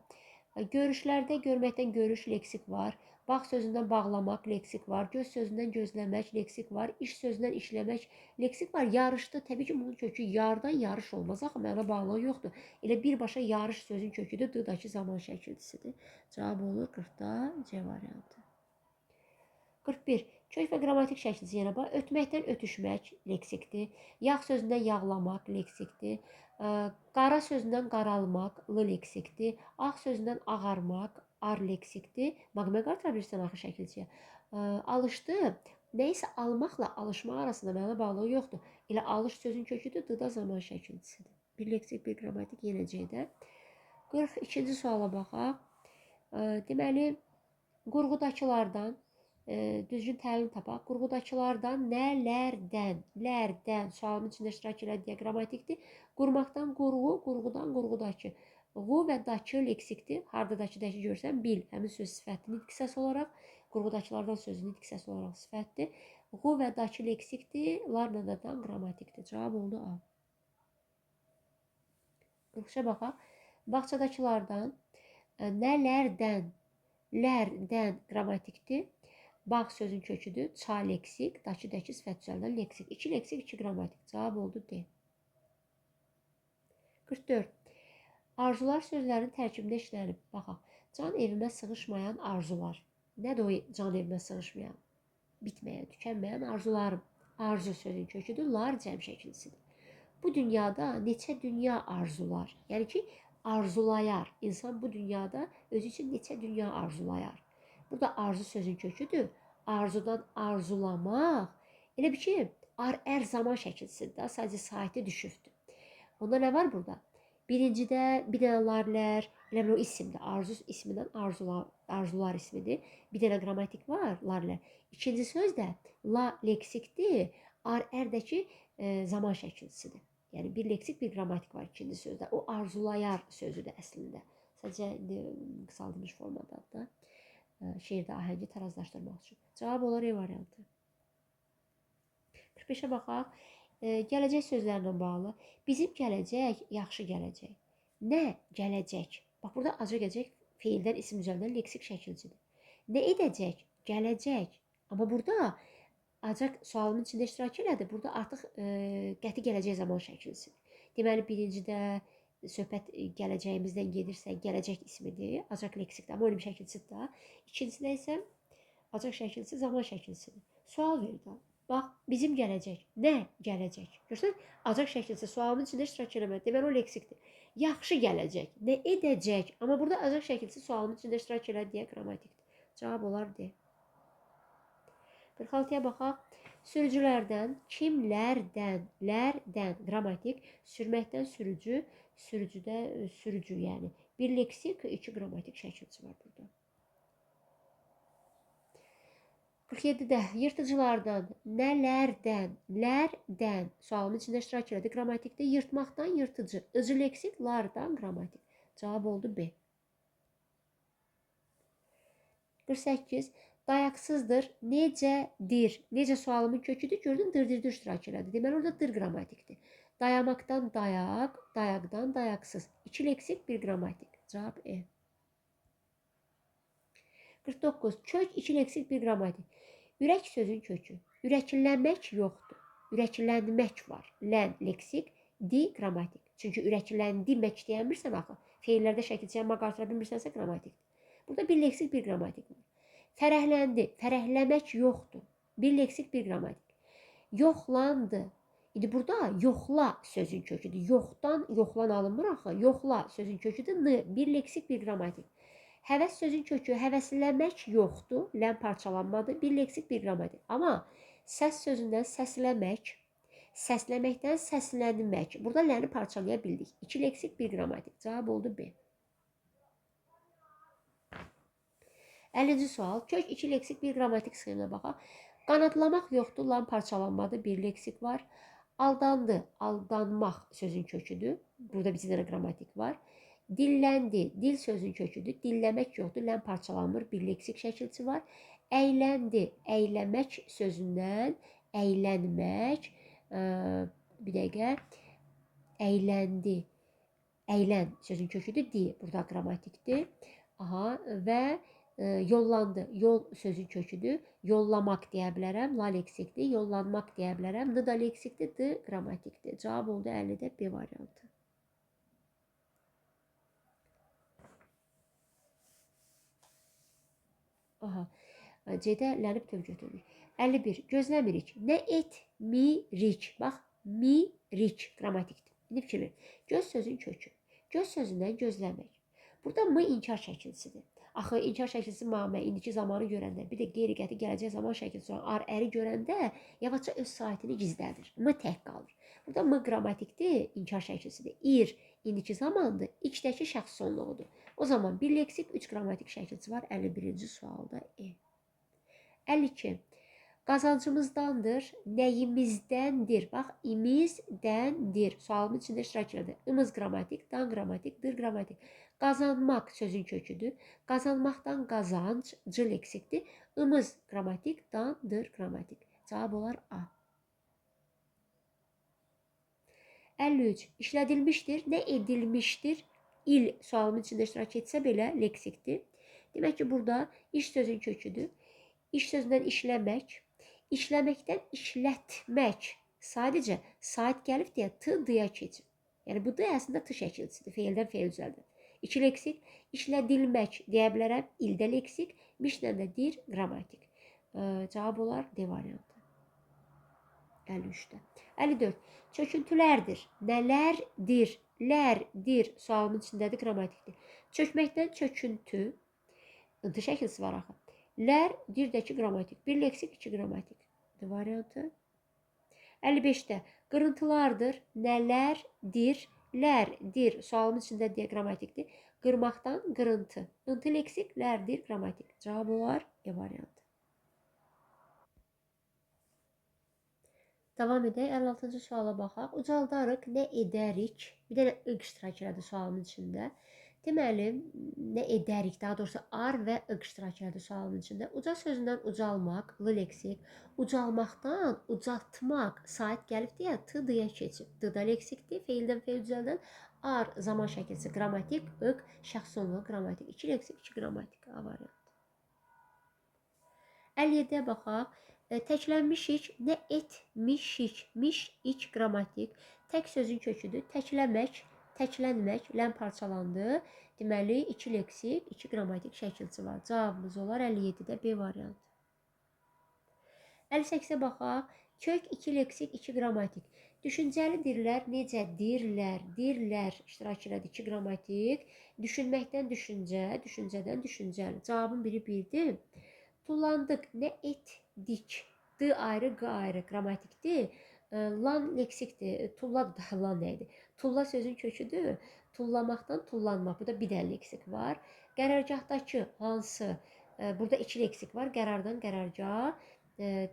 Görüşlərdə görməkdən görüş leksik var. Bax sözündən bağlamaq leksik var. Göz sözündən gözləmək leksik var. İş sözündən işləmək leksik var. Yarışda təbii ki, bunun kökü yardan yarış olmaz. Axı, mənə bağlı yoxdur. Elə birbaşa yarış sözün köküdür. D-dakı zaman şəkilçisidir. Cavab olur 40-da C variantı. 41. Kök və qrammatik şəkilçisi yenə bax. Ötməkdən ötüşmək leksikdir. Yağ sözündən yağlamaq leksikdir. Qara sözündən qaralmaq l leksikdir. Ağ sözündən ağarmaq ar leksikdir. Maqmə qartıra bilirsən axı şəkilçiyə. Alışdı. Nəyisə almaqla alışmaq arasında məna bağlılığı yoxdur. Elə alış sözün köküdür, dıda zaman şəkilçisidir. Bir leksik, bir qrammatik yenə C-də. 42-ci suala baxaq. Deməli, qurğudakılardan düzgün təlim tapaq. Qurğudakılardan lərdən sualın içində iştirak elədiyi qrammatikdir. Qurmaqdan qurğu, qurğudan qurğudakı. Qu və dakı leksikdir. Hardadakı dəki görsən bil, həmin söz sifətli nitq hissəsi olaraq, qurğudakılardan sözün nitq hissəsi olaraq sifətdir. Qu və dakı leksikdir, lardan qrammatikdir. Cavab oldu A. 43-ə baxaq. Bağçadakılardan lərdən qrammatikdir. Bağ sözün köküdür. Ça leksik, dakı dəki sifət düzəldən leksik. 2 leksik, 2 qrammatik. Cavab oldu D. 44. Arzular sözlərin tərkibində işlənib. Baxaq. Can evimə sığışmayan arzular. Nədir o can evimə sığışmayan? Bitməyən, tükənməyən arzularım. Arzu sözün köküdür. Lar cəm şəkilçisidir. Bu dünyada neçə dünya arzular. Yəni ki, arzulayar. İnsan bu dünyada özü üçün neçə dünya arzulayar. Burada arzu sözün köküdür. Arzudan arzulamaq. Elə bir ki, ar-ər zaman şəkilçisidir. Sadəcə saiti düşübdür. Onda nə var burada? Birincidə bir dənə larlər, elə bir o isimdir. Arzu ismindən arzular ismidir. Bir dənə qrammatik var, larlər. İkinci söz də la leksikdir. Ar-ərdəki zaman şəkilçisidir. Yəni bir leksik, bir qrammatik var ikinci sözdə. O arzulayar sözüdür əslində. Sadəcə qısaldılmış formadadır da. Şeirdə ahəngi tarazlaşdırmaq üçün. Cavab olar E variantı. 45-ə baxaq. Gələcək sözlərlə bağlı. Bizim gələcək, yaxşı gələcək. Nə gələcək? Bax, burada acı gələcək feildən isim düzəldən leksik şəkilcidir. Nə edəcək? Gələcək. Amma burada acaq sualının içində iştirak elədi. Burada artıq qəti gələcək zaman şəkilçisidir. Deməli, birincidə söhbət gələcəyimizdən gedirsə, gələcək ismidir. Acaq leksikdir, amma öyle bir şəkilçisidir da. İkincidə isə acaq şəkilçisi zaman şəkilçisidir. Sual verir. Bax, bizim gələcək. Nə gələcək? Görürsən, acaq şəkilçisi sualının içində iştirak eləmədi. Deməli, o leksikdir. Yaxşı gələcək. Nə edəcək? Amma burada acaq şəkilçisi sualının içində iştirak elədi deyə qrammatikdir. Cavab olar D. 46-ya baxaq. Sürücülərdən, kimlərdən, lərdən qrammatik, sürməkdən sürücü, sürücüdə sürücü, yəni. Bir leksik, 2 qrammatik şəkilçisi var burada. 47-də yırtıcılardan, nələrdən, lərdən sualının içində iştirak elədi. Qrammatikdə yırtmaqdan yırtıcı, ıcı leksik, lardan qrammatik. Cavab oldu B. 48. Dayaqsızdır, necədir? Necə sualımın köküdür, gördün, dırdır iştirak elədi. Deməli, orada dır qrammatikdir. Dayamakdan dayaq, dayaqdan dayaqsız. 2 leksik, 1 qrammatik. Cavab E. 49. Kök, 2 leksik, 1 qrammatik. Ürək sözün kökü. Ürəkilənmək yoxdur. Ürəkilənmək var. Lən leksik, di qrammatik. Çünki ürəkiləndirmək deyəmirsən axı. Feillərdə şəkilçiyə maq artıra bilmirsənsə qrammatikdir. Burada 1 leksik, 1 qrammatik var. Fərəhləndi, fərəhləmək yoxdur. 1 leksik, 1 qrammatik. Yoxlandı. İndi burada yoxla sözün köküdür. Yoxdan yoxlan alınmır axı. Yoxla sözün köküdür. N, 1 leksik, 1 qrammatik. Həvəs sözün kökü, həvəsləmək yoxdur. Lən parçalanmadır. 1 leksik, 1 qrammatik. Amma səs sözündən səsləmək, səsləməkdən səslənmək. Burada ləni parçalaya bildik. 2 leksik, 1 qrammatik. Cavab oldu B. 50-ci sual. Kök 2 leksik, 1 qrammatik sxeminə baxaq. Qanadlamaq yoxdur, lan parçalanmadı, 1 leksik var. Aldandı, aldanmaq sözün köküdür. Burada bir dənə qrammatik var. Dilləndi, dil sözün köküdür. Dilləmək yoxdur, lən parçalanmır, 1 leksik şəkilçi var. Əyləndi, əyləmək sözündən əylənmək, bir dəqiqə, əyləndi, əylən sözün köküdür, di, burada qrammatikdir. Aha, və yollandı, yol sözün köküdür. Yollamaq deyə bilərəm, la leksikdir. Yollanmaq deyə bilərəm, n da leksikdir, d qrammatikdir. Cavab oldu 50-də B variantı. Aha, C-də ləni bütöv götürürük. 51. Gözləmirik. Nə etmirik. Bax, mirik qrammatikdir. İndi fikir verin. Göz sözün kökü. Göz sözündən gözləmək. Burada m inkar şəkilçisidir. Axı inkar şəkilsi mamə indiki zamanı görəndə, bir də qeyri-qəti gələcək zaman şəkilsi olan ar əri görəndə yavaşca öz saytını gizlədir. M tək qalır. Burada m qrammatikdir, inkar şəkilsidir. İr indiki zamandır, ikdəki şəxs sonluğudur. O zaman bir leksik, 3 qrammatik şəkilsi var 51-ci sualda E. 52. Qazancımızdandır, nəyimizdəndir? Bax, imizdəndir. Sualımın içində iştirak elədi. Imız qrammatik, dan qrammatik, dır qrammatik. Qazanmaq sözün köküdür. Qazanmaqdan qazanc, c leksikdir. Imız qrammatik, dan, dır qrammatik. Cavab olar A. 53. İşlədilmişdir, nə edilmişdir? İl sualımın içində iştirak etsə belə leksikdir. Demək ki, burada iş sözün köküdür. İş sözündən işləmək, işləməkdən işlətmək. Sadəcə sait gəlib deyə t-dıya keçib. Yəni bu da əslində t şəkilçisidir, feildən feil düzəldir. 2 leksik, işlədilmək deyə bilərəm, ildə leksik, mişlə də dir, qrammatik. Cavab olar D variantı. 53-də. 54. Çöküntülərdir. Nələrdir? Lərdir. Sualımın içindədir, qrammatikdir. Çökməkdən çöküntü. Intı şəkilsi var axı. Lər, dirdəki qrammatik. 1 leksik, 2 qrammatik. D variantı. 55-də. Qırıntılardır. Nələrdir? Lərdir. Sualımın içində deyə qrammatikdir. Qırmaqdan qırıntı. Intı leksik, lərdir, qrammatik. Cavab olar E variantı. Davam edək. 56-cı suala baxaq. Ucaldarıq, nə edərik? Bir dənə ıq iştirak elədi sualın içində. Deməli, nə edərik, daha doğrusu ar və ıq iştirak elədi sualın içində. Uca sözündən ucalmaq, l leksik. Ucalmaqdan ucaltmaq, sait gəlib deyə t-dıya keçib. D-da leksikdir, feildən feil düzəldən. Ar zaman şəkilsi, qrammatik, ıq, şəxs sonluğu, qrammatik. 2 leksik, 2 qrammatik. A variantı. 57-yə baxaq. Təklənmişik, nə etmişik, miş, iç, qrammatik. Tək sözün köküdür. Təkləmək, təklənmək, ləm parçalandı. Deməli, 2 leksik, 2 qrammatik şəkilçi var. Cavabımız olar 57-də B variantı. 58-ə baxaq. Kök, 2 leksik, 2 qrammatik. Düşüncəlidirlər, necə? Dirlər, dirlər, iştirak elədi 2 qrammatik. Düşünməkdən düşüncə, düşüncədən düşüncəli. Cavabın biri 1-dir. Tullandıq, nə etdik? D ayrı, q ayrı, qrammatikdir. Lan leksikdir. Tulla da lan nəydi? Tulla sözün köküdür. Tullamaqdan tullanmaq. Burada bir dənə leksik var. Qərargahdakı hansı? Burada 2 leksik var. Qərardan qərargah.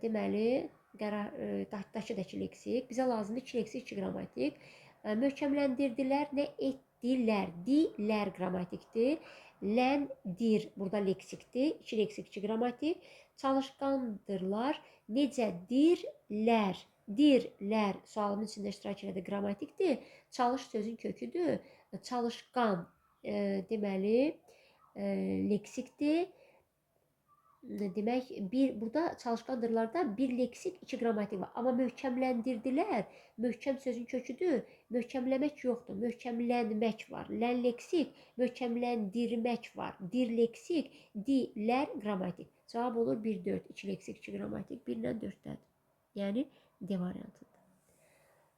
Deməli, qərargahdakı da 2 leksik. Bizə lazımdır 2 leksik, 2 qrammatik. Möhkəmləndirdilər, nə etdilər? Dilər qrammatikdir. Ləndir, burada leksikdir. 2 leksik, 2 qrammatik. Çalışqandırlar, necədirlər? Dirlər, sualımın içində iştirak elədi, qrammatikdir. Çalış sözün köküdür. Çalışqan, deməli, leksikdir. Demək, burada çalışqandırlarda 1 leksik, 2 qrammatik var. Amma möhkəmləndirdilər, möhkəm sözün köküdür. Möhkəmləmək yoxdur, möhkəmlənmək var. Lən leksik, möhkəmləndirmək var. Dir leksik, dilər qrammatik. Cavab olur 1, 4, 2 leksik, 2 qrammatik, 1 ilə 4-dədir. Yəni D variantıdır.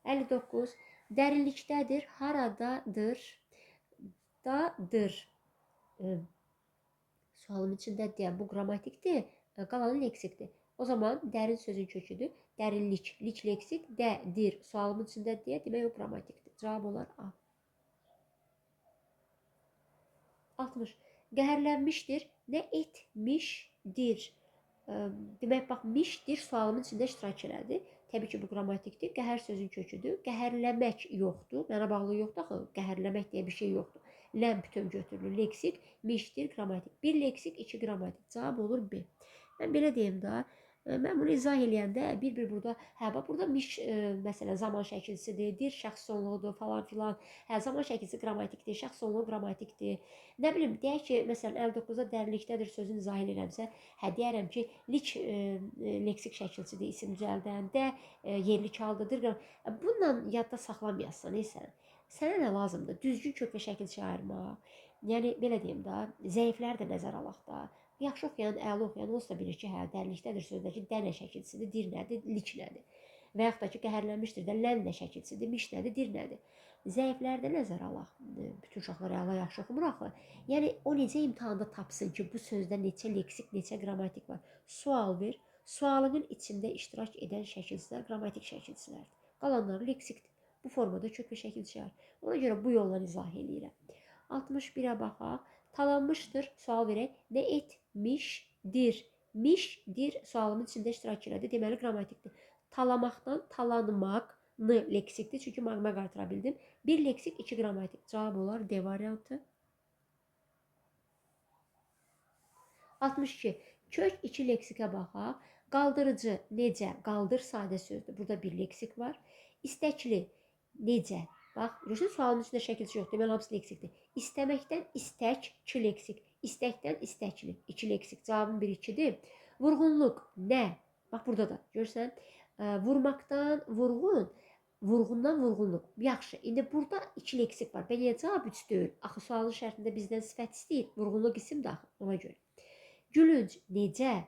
59. Dərinlikdədir, haradadır, dadır. Sualın içində deyən bu qrammatikdir, qalanı leksikdir. O zaman dərin sözün köküdür. Dərinlik, lik leksik, dədir. Sualımın içində deyə, demək o qrammatikdir. Cavab olar A. 60. Qəhərlənmişdir, nə etmişdir? Demək, bax, mişdir sualımın içində iştirak elədi. Təbii ki, bu qrammatikdir. Qəhər sözün köküdür. Qəhərləmək yoxdur. Mənə bağlı yoxdur axı. Qəhərləmək deyə bir şey yoxdur. Ləm bütöv götürülür. Leksik, mişdir, qrammatik. 1 leksik, 2 qrammatik. Cavab olur B. Mən belə deyim də. Mən bunu izah eləyəndə bir burada, burada miş məsələn zaman şəkilsidir, dir şəxs sonluğudur falan filan. Zaman şəkilsi qrammatikdir, şəxs sonluğu qrammatikdir. Nə bilim, deyək ki, məsələn 59-da dərinlikdədir sözünü izah eləmirəmsə, deyərəm ki, lik leksik şəkilsidir, isim düzəldən, də yerli haldadır. Bununla yadda saxlamayasan, sənə nə lazımdır? Düzgün kök və şəkilçi ayırmaq. Yəni belə deyim də, zəifləri də nəzərə alaq da. Yaxşı oxuyan, əla oxuyan olsa bilir ki, dərinlikdədir sözdəki də nə şəkilçisidir, dir nədir, lik nədir? Və yaxud da ki, qəhərlənmişdir də lən nə şəkilçisidir, miş nədir, dir nədir? Zəiflərdə nəzərə alaq. Bütün uşaqlar əla yaxşı oxumur axı. Yəni o necə imtahanda tapsın ki, bu sözdə neçə leksik, neçə qrammatik var? Sual ver. Sualının içində iştirak edən şəkilçilər qrammatik şəkilçilərdir. Qalanları leksikdir. Bu formada kök və şəkil çıxar. Ona görə bu yolla izah eləyirəm. 61-ə baxaq. Talanmışdır. Sual verək. Nə etmişdir? Mişdir sualının içində iştirak elədi. Deməli qrammatikdir. Talamaqdan talanmaqны leksikdir. Çünki maqma qartıra bildim. Bir leksik, 2 qrammatik. Cavab olar D variantı. 62. Kök 2 leksikə baxaq. Qaldırıcı necə? Qaldır sadə sözdür. Burada bir leksik var. İstəkli necə? Bax, görürsünüz sualın içində şəkilçi yoxdur. Deməli hamısı leksikdir. İstəməkdən istək 2 leksik. İstəkdən istəkli 2 leksik. Cavabım 1-2-dir. Vurğunluq nə? Bax burada da görürsən. Vurmaqdan vurğun, vurğundan vurğunluq. Yaxşı. İndi burada 2 leksik var. Bəs niyə cavab 3 deyil? Axı sualın şərtində bizdən sifət istəyir. Vurğunluq isim də ona görə. Gülünc necə?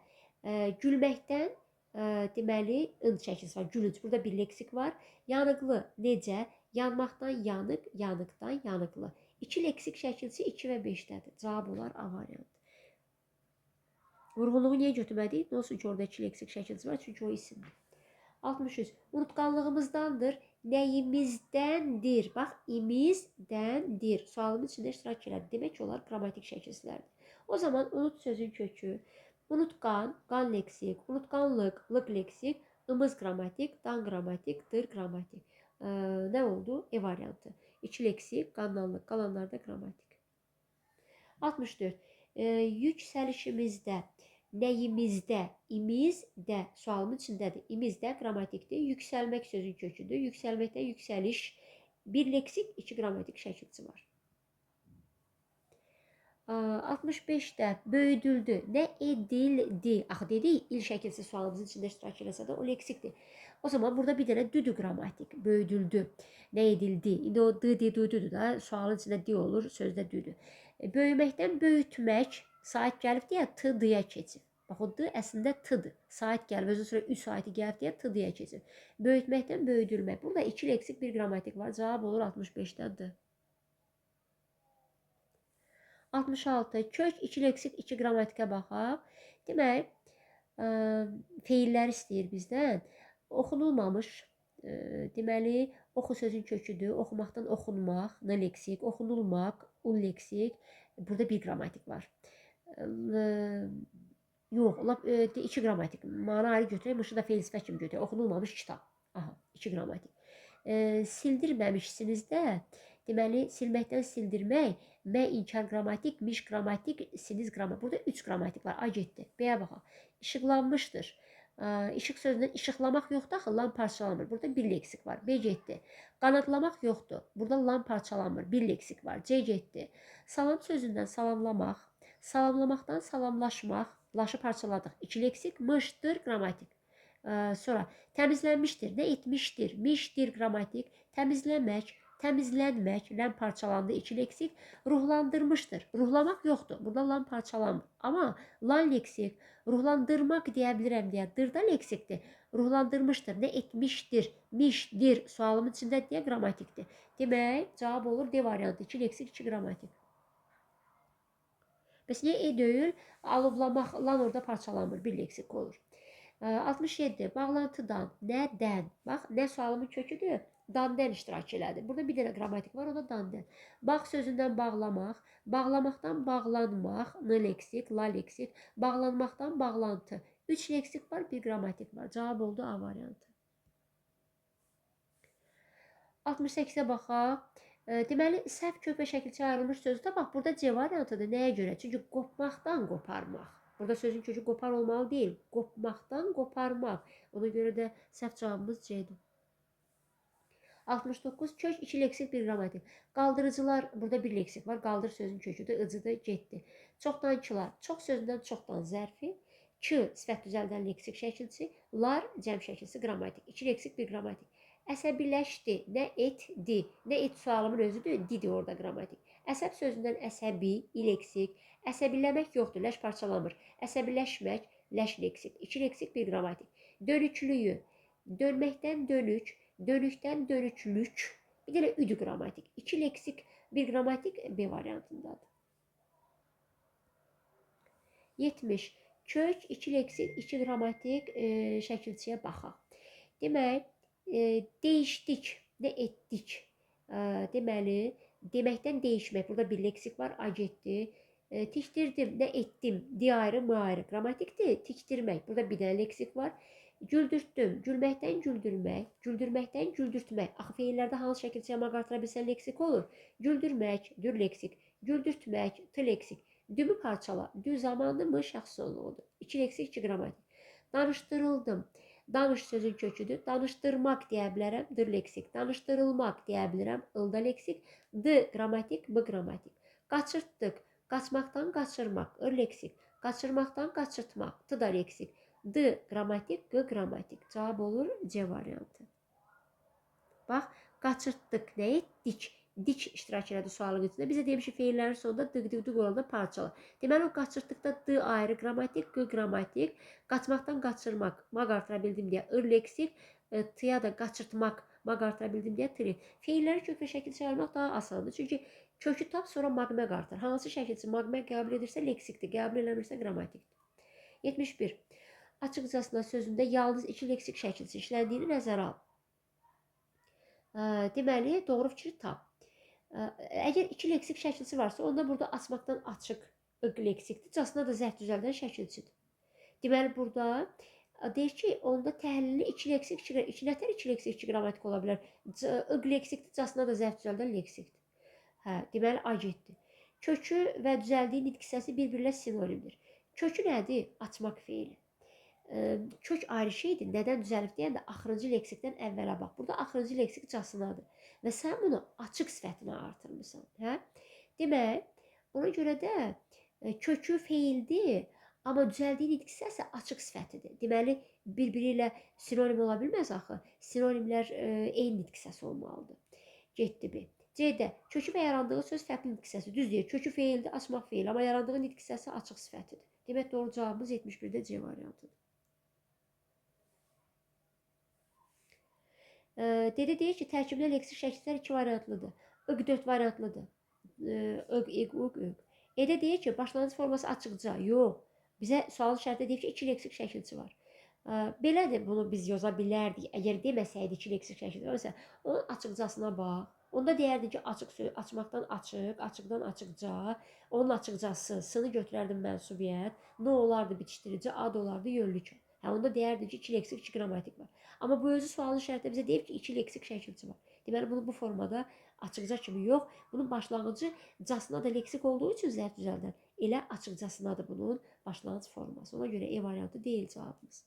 Gülməkdən deməli ın şəkilsi var. Gülünc. Burada bir leksik var. Yanıqlı necə? Yanmaqdan yanıq, yanıqdan yanıqlı. 2 leksik şəkilsi 2 və 5-dədir. Cavab olar A variantı. Vurğunluğu niyə götürmədik? Nə olsun ki, orada 2 leksik şəkilsi var? Çünki o isimdir. 63. Unutqanlığımızdandır. Nəyimizdəndir? Bax, imizdəndir. Sualın içində iştirak elədi. Demək ki, onlar qrammatik şəkilsilərdir. O zaman unut sözün kökü. Unutqan, qan leksik. Unutqanlıq, lıq leksik. Imız qrammatik, dan qrammatik, dır qrammatik. Nə oldu? E variantı. 2 leksik, qandanlıq, qalanlar da qrammatik. 64. Yüksəlişimizdə, nəyimizdə, imizdə sualın içindədir. İmizdə qrammatikdir. Yüksəlmək sözün köküdür. Yüksəlməkdə yüksəliş, bir leksik, 2 qrammatik şəkilçi var. 65-də böyüdüldü. Nə edildi? Axı dedik, il şəkilsi sualımızın içində iştirak eləsə də o leksikdir. O zaman burada bir dənə düdü qrammatik. Böyüdüldü. Nə edildi? İndi o düdüdür da. Sualın içində di olur, sözdə düdü. Böyüməkdən böyütmək sait gəlib deyə t-dıya keçir. Bax o d əslində t-dır. Sait gəlib, özü sonra 3 saiti gəlib deyə t-dıya keçir. Böyütməkdən böyüdülmək. Burada 2 leksik, 1 qrammatik var. Cavab olur 65-dən d. 66. Kök 2 leksik, 2 qrammatikə baxaq. Demək, feillər istəyir bizdən. Oxunulmamış, deməli, oxu sözün köküdür. Oxumaqdan oxunmaq, n leksik. Oxunulmaq, un leksik. Burada 1 qrammatik var. Yox, 2 qrammatik. Mana ayrı götürək, mışı da feil sifət kimi götürək. Oxunulmamış kitab. Aha, 2 qrammatik. Sildirməmişsinizdə, deməli, silməkdən sildirmək, mə inkar qrammatik, miş qrammatik, siniz qrammatik. Burada 3 qrammatik var. A getdi. B-yə baxaq. İşıqlanmışdır. İşıq sözündən işıqlamaq yoxdur, axı lam parçalanmır. Burada 1 leksik var. B getdi. Qanadlamaq yoxdur. Burada lam parçalanmır. 1 leksik var. C getdi. Salam sözündən salamlamaq, salamlamaqdan salamlaşmaq, laşı parçaladıq. 2 leksik, mışdır qrammatik. Sonra təmizlənmişdir. Nə etmişdir? Mişdir qrammatik. Təmizləmək, təmizlənmək, ləm parçalandı, 2 leksik. Ruhlandırmışdır. Ruhlamaq yoxdur. Burada lam parçalanmır. Amma lan leksik, ruhlandırmaq deyə bilirəm deyə dırda leksikdir. Ruhlandırmışdır. Nə etmişdir? Mişdir. Sualımın içində deyə qrammatikdir. Demək, cavab olur D variantı. 2 leksik, 2 qrammatik. Bəs niyə e deyil? Alovlamaq, lan orada parçalanmır. 1 leksik olur. 67. Bağlantıdan, nədən? Bax, nə sualımın köküdür? Dandən iştirak elədi. Burada bir dənə qrammatik var, o da dandən. Bağ sözündən bağlamaq, bağlamaqdan bağlanmaq, n leksik, la leksik, bağlanmaqdan bağlantı. 3 leksik var, 1 qrammatik var. Cavab oldu A variantı. 68-ə baxaq. Deməli, səhv kök və şəkilçi ayrılmış sözdə bax, burada C variantıdır. Nəyə görə? Çünki qopmaqdan qoparmaq. Burada sözün kökü qopar olmalı deyil. Qopmaqdan qoparmaq. Ona görə də səhv cavabımız C-dir. 69. Kök 2 leksik, 1 qrammatik. Qaldırıcılar, burada 1 leksik var. Qaldır sözün köküdür. Icıdır, getdi. Çoxdankılar. Çox sözündən çoxdan zərfi. Ki, sifət düzəldən leksik şəkilçi. Lar, cəm şəkilçisi, qrammatik. 2 leksik, 1 qrammatik. Əsəbiləşdi. Nə etdi? Nə et sualımın özüdür. Didi orada qrammatik. Əsəb sözündən əsəbi, ileksik. Əsəbiləmək yoxdur, ləş parçalanmır. Əsəbiləşmək, ləş leksik. 2 leksik, 1 qrammatik. Dönüklüyü. Dönməkdən dönük. Dönükdən dönüklük, Bir dənə üdü qrammatik. 2 leksik, 1 qrammatik B variantındadır. 70. Kök, 2 leksik, 2 qrammatik şəkilçiyə baxaq. Demək, değişdik, nə etdik. Deməli, deməkdən değişmək. Burada bir leksik var, A getdi. Tikdirdim, nə etdim, D ayrı, M ayrı. Qrammatikdir, tikdirmək. Burada bir dənə leksik var. Güldürtdüm, gülməkdən güldürmək, güldürməkdən güldürtmək. Axı feillərdə hansı şəkilçiyə M artıra bilsən leksik olur? Güldürmək, dür leksik, güldürtmək, t leksik. Dümü parçala, dü zamanlı mı şəxs sonluğudur. 2 leksik, 2 qrammatik. Danışdırıldım. Danış sözün köküdür. Danışdırmaq deyə bilərəm, dır leksik. Danışdırılmaq deyə bilirəm, ılda leksik. D qrammatik, B qrammatik. Qaçırtdıq, qaçmaqdan qaçırmaq, ır leksik. Qaçırmaqdan qaçırtmaq, t da leksik. D qrammatik, G qrammatik. Cavab olur C variantı. Bax, qaçırtdıq, nə etdik? Dik iştirak elədi sualı qıtında. Bizə demişik feillərin sonunda dıq olanda parçalı. Deməli, o qaçırtdıqda D ayrı qrammatik, G qrammatik. Qaçmaqdan qaçırmaq, maq artıra bildim deyə ır leksik. T-ya da qaçırtmaq, maq artıra bildim deyə tri. Feilləri kök və şəkil çağırmaq daha asandır. Çünki kökü tap, sonra maqmaq artır. Hansı şəkilçi maqmaq qəbul edirsə leksikdir, qəbul eləmirsə qrammatikdir. 71. Açıqcasına sözündə yalnız 2 leksik şəkilçi işləndiyini nəzərə al. Deməli, doğru fikri tap. Əgər 2 leksik şəkilçi varsa, onda burada açmaqdan açıq leksikdir. Casına da zərf düzəldən şəkilçidir. Deməli, burada deyir ki, onda təhlilli 2 leksik, 2 nətər 2 leksik, 2 qrammatik ola bilər. Iq leksikdir, casına da zərf düzəldən leksikdir. Deməli, A getdi. Kökü və düzəldiyi nitq hissəsi bir-birlə sinonimdir. Kökü nədir? Açmaq feili. Kök ayrı şeydir. Nədən düzəlib deyəndə axırıncı leksikdən əvvələ bax. Burada axırıncı leksik casınadır. Və sən bunu açıq sifətinə artırmısan. Demək, ona görə də kökü feildir, amma düzəldiyi nitq hissəsi açıq sifətidir. Deməli, bir-biri ilə sinonim ola bilməz axı. Sinonimlər eyni nitq hissəsi olmalıdır. Getdi B. C-də kökü və yarandığı söz fərqli nitq hissəsi. Düz deyir, kökü feildir, açmaq feil, amma yarandığı nitq hissəsi açıq sifətidir. Demək, doğru cavabımız 71-də C variantıdır. Dedi deyir ki, tərkibli leksik şəkillər 2 variantlıdır. Iq 4 variantlıdır. Iq, iq, uq, iq. Edə deyir ki, başlanğıc forması açıqca. Yox. Bizə sualın şərtdə deyir ki, 2 leksik şəkilçi var. Belədir, bunu biz yoza bilərdik. Əgər deməsəydi 2 leksik şəkilçi varsa, onun açıqcasına bax. Onda deyərdi ki, açmaqdan açıq, açıqdan açıqca. Onun açıqcası, s-nı götürərdim mənsubiyyət. N olardı bitişdirici, ad olardı yönlük. Onda deyərdi ki, 2 leksik, 2 qrammatik var. Amma bu özü sualın şərtdə bizə deyib ki, 2 leksik şəkilçi var. Deməli, bunu bu formada açıqca kimi yox. Bunun başlanğıcı casına da leksik olduğu üçün zərf düzəldən. Elə açıqcasınadır bunun başlanğıc forması. Ona görə E variantı deyil cavabımız.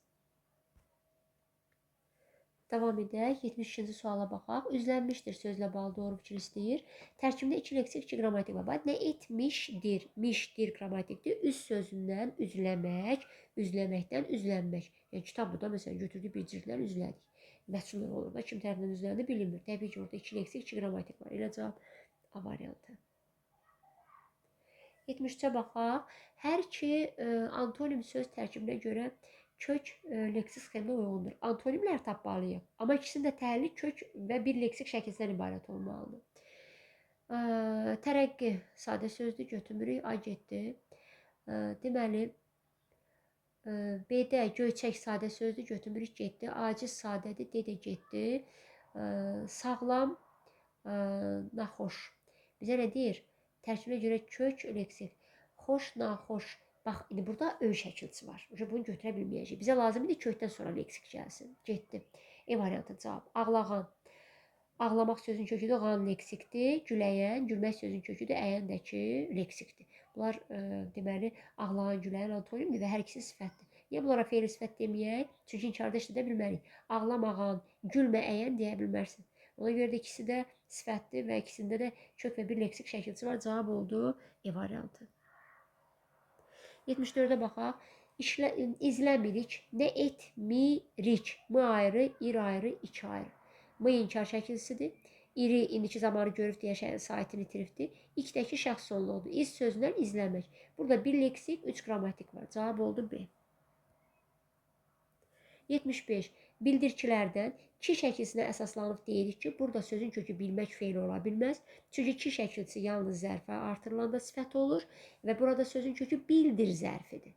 Davam edək. 72-ci suala baxaq. Üzlənmişdir sözlə bağlı doğru fikir istəyir. Tərkibində 2 leksik, 2 qrammatik var. Nə etmişdir? Mişdir qrammatikdir. Üz sözündən üzləmək, üzləməkdən üzlənmək. Yəni kitabı da məsələn götürdük bir cilddən üzlədik. Məchul olur da kim tərəfindən üzləndi bilinmir. Təbii ki, orada 2 leksik, 2 qrammatik var. Elə cavab A variantı. 73-ə baxaq. Hər iki antonim söz tərkibinə görə kök leksik sxeminə uyğundur. Antonimlər tapmalıyıq. Amma ikisində təhlil kök və bir leksik şəkildən ibarət olmalıdır. Tərəqqi sadə sözdür, götürmürük. A getdi. Deməli, B-də göyçək sadə sözdür, götürmürük, getdi. Aciz sadədir, D də getdi. Sağlam, naxoş. Bizə nə deyir? Tərkibinə görə kök, leksik. Xoş, naxoş. Bax, indi burada ön şəkilçi var. Bunu götürə bilməyəcək. Bizə lazımdır kökdən sonra leksik gəlsin. Getdi. E variantı cavab. Ağlağan. Ağlamaq sözün köküdür,ğan leksikdir. Güləyən, gülmək sözün köküdür, əyəndəki leksikdir. Bunlar deməli, ağlağan, güləyən antonimdir və hər ikisi sifətdir. Niyə bunlara feil sifət deməyək? Çünki inkarda işlədə bilmərik. Ağlamağan, gülməyən deyə bilmərsin. Ona görə də ikisi də sifətdir və ikisində də kök və bir leksik şəkilçi var. Cavab oldu E variantı. 74-ə baxaq. İzləmirik, nə etmirik. M ayrı, ir ayrı, iki ayrı. M inkar şəkilçisidir. İri indiki zamanı görüb deyə saitini itiribdir. İkdəki şəxs sonluqdur. İz sözündən izləmək. Burada bir leksik, 3 qrammatik var. Cavab oldu B. 75. Bildirkilərdən Ki şəkilsinə əsaslanıb deyirik ki, burada sözün kökü bilmək feili ola bilməz. Çünki ki şəkilsi yalnız zərfə artırılanda sifət olur və burada sözün kökü bildir zərfidir.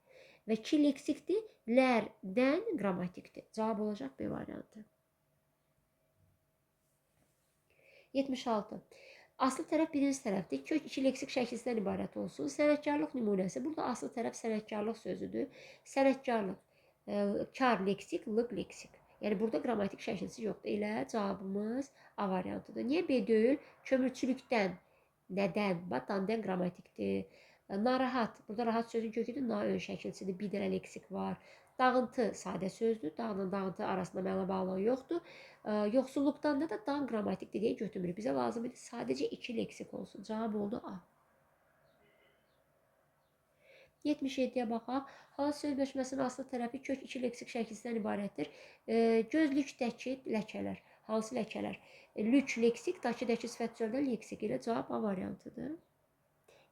Və ki leksikdir, lərdən qrammatikdir. Cavab olacaq B variantı. 76. Aslı tərəf birinci tərəfdir. Kök iki leksik şəkilsindən ibarət olsun. Sənətkarlıq nümunəsi. Burada aslı tərəf sənətkarlıq sözüdür. Sənətkarlıq, kar leksik, lıq leksik. Yəni burada qrammatik şəkilsi yoxdur. Elə cavabımız A variantıdır. Niyə B deyil? Kömürçülükdən, nədən, batandan qrammatikdir. Narahat. Burada rahat sözün köküdür. Na ön şəkilsidir. Bir dənə leksik var. Dağıntı sadə sözdür. Dağla dağıntı arasında məna bağlı yoxdur. Yoxsulluqdan da dan qrammatikdir deyə götürmürük. Bizə lazım idi sadəcə 2 leksik olsun. Cavab oldu A. 77-yə baxaq. Hansı sözləşməsinin aslı tərəfi kök 2 leksik şəkilsindən ibarətdir? Gözlükdəki ləkələr. Hansı ləkələr? Lük leksik, dakidəki sifət sözdən leksik ilə cavab A variantıdır.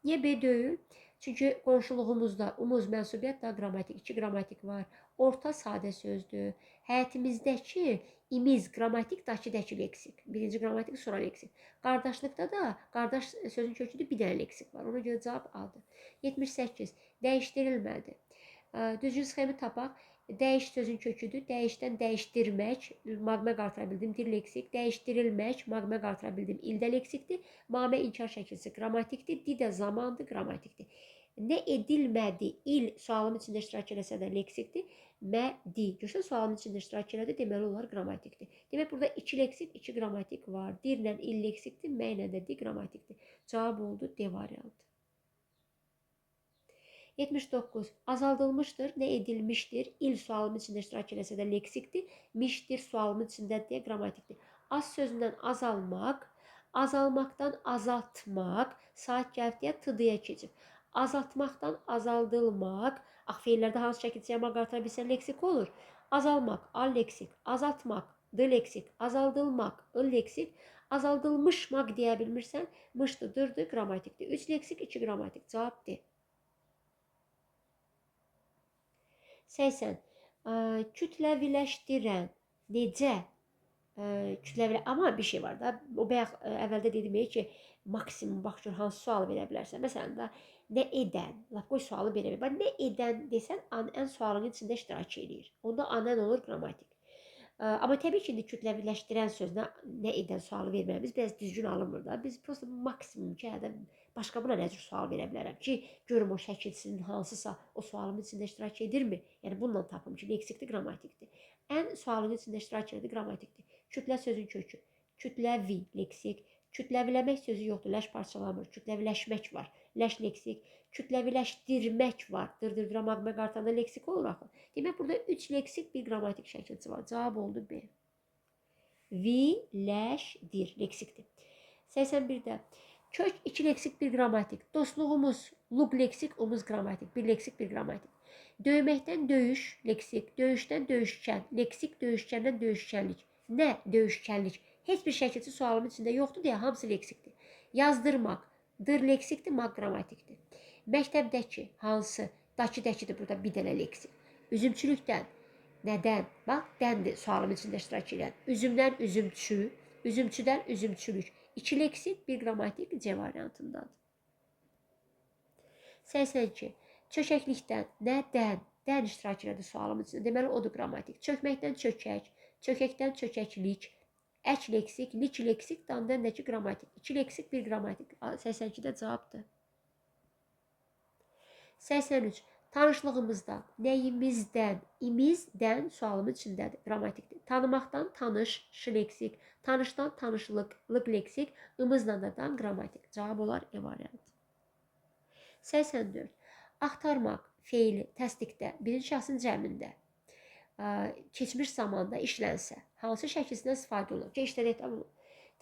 Niyə B deyil? Çünki qonşuluğumuzda umuz mənsubiyyət da qrammatik, 2 qrammatik var. Orta sadə sözdür. Həyətimizdəki imiz qrammatik, dakidəki leksik. Birinci qrammatik, sonra leksik. Qardaşlıqda da qardaş sözün köküdür, bir dənə leksik var. Ona görə cavab A-dır. 78. Dəyişdirilmədi. Düzgün sxemi tapaq. Dəyiş sözün köküdür. Dəyişdən dəyişdirmək, maqmə qartıra bildim, dir leksik. Dəyişdirilmək, maqmə qartıra bildim, ildə leksikdir. Mamə inkar şəkilsi qrammatikdir. Didə zamandır, qrammatikdir. Nə edilmədi, il sualın içində iştirak eləsə də leksikdir. Mədi. Görürsən, sualın içində iştirak elədi, deməli onlar qrammatikdir. Demək, burada 2 leksik, 2 qrammatik var. Dirlə il leksikdir, məylə də di qrammatikdir. Cavab oldu D variantı. 79. Azaldılmışdır, nə edilmişdir? İl sualının içində iştirak eləsə də leksikdir. Mişdir sualının içində deyə qrammatikdir. Az sözündən azalmaq, azalmaqdan azaltmaq, saat gəlib deyə tıdıya keçib. Azaltmaqdan azaldılmaq, feillərdə hansı şəkildə yama qartıra bilsən leksik olur. Azalmaq, al leksik, azaltmaq, d leksik, azaldılmaq, ıl leksik, azaldılmışmaq deyə bilmirsən, mışdı, dırdı, qrammatikdir. 3 leksik, 2 qrammatik. Cavab D. 80. Kütləviləşdirən necə? Amma bir şey var da, o bayaq əvvəldə dedim ki, maksimum bax gör hansı sualı verə bilərsən. Məsələn də nə edən, laf qoy sualı belə ver. Nə edən desən, ən sualının içində iştirak edir. Onda anən olur qrammatik. Amma təbii ki, kütləviləşdirən sözünə nə edən sualı verməyimiz biraz düzgün alınmır da. Biz prosta maksimum ki, başqa buna nə cür sual verə bilərəm ki, görüm o şəkilsinin hansısa o sualın içində iştirak edirmi? Yəni bununla tapım ki, leksikdir, qrammatikdir. Ən sualın içində iştirak edir, qrammatikdir. Kütlə sözün kökü. Kütləvi leksik. Kütləviləmək sözü yoxdur, ləş parçalamır. Kütləviləşmək var, ləş leksik. Kütləviləşdirmək var. Dırdıra maqmə qartanda leksik olur axı. Demək, burada 3 leksik, bir qrammatik şəkilsi var. Cavab oldu B. Viləşdir leksikdir. 81-də. Kök 2 leksik, bir qrammatik. Dostluğumuz, luq leksik, umuz qrammatik. Bir leksik, bir qrammatik. Döyməkdən döyüş, leksik. Döyüşdən döyüşkən, leksik. Döyüşkəndən döyüşkənlik. Nə döyüşkənlik? Heç bir şəkilsi sualımın içində yoxdur deyə hamısı leksikdir. Yazdırmaq, dır leksikdir, maq qrammatikdir. Məktəbdəki, hansı, dakidəkidir burada bir dənə leksik. Üzümçülükdən, nədən? Bax, dəndir sualımın içində iştirak edən. Üzümdən üzümçü, üzümçüdən üzümçülük. 2 leksik, bir qrammatik C variantındadır. 82. Çökəklikdən, nədən? Dən iştirak edən sualımın içində. Deməli, odur qrammatik. Çökməkdən çökək, çökəkdən çökəklik. Ək leksik, lik leksik, dandəndəki qrammatik. 2 leksik, bir qrammatik. 82-də cavabdır. 83. Tanışlığımızdan, nəyimizdən, imizdən sualımın içindədir. Qrammatikdir. Tanımaqdan tanış, ş leksik. Tanışdan tanışlıq, lıq leksik. Imızla da dan qrammatik. Cavab olar E variantı. 84. Axtarmaq feili təsdiqdə, birinci şəxsin cəmində keçmiş zamanda işlənsə, hansı şəkilsindən istifadə olunur? İşlədək,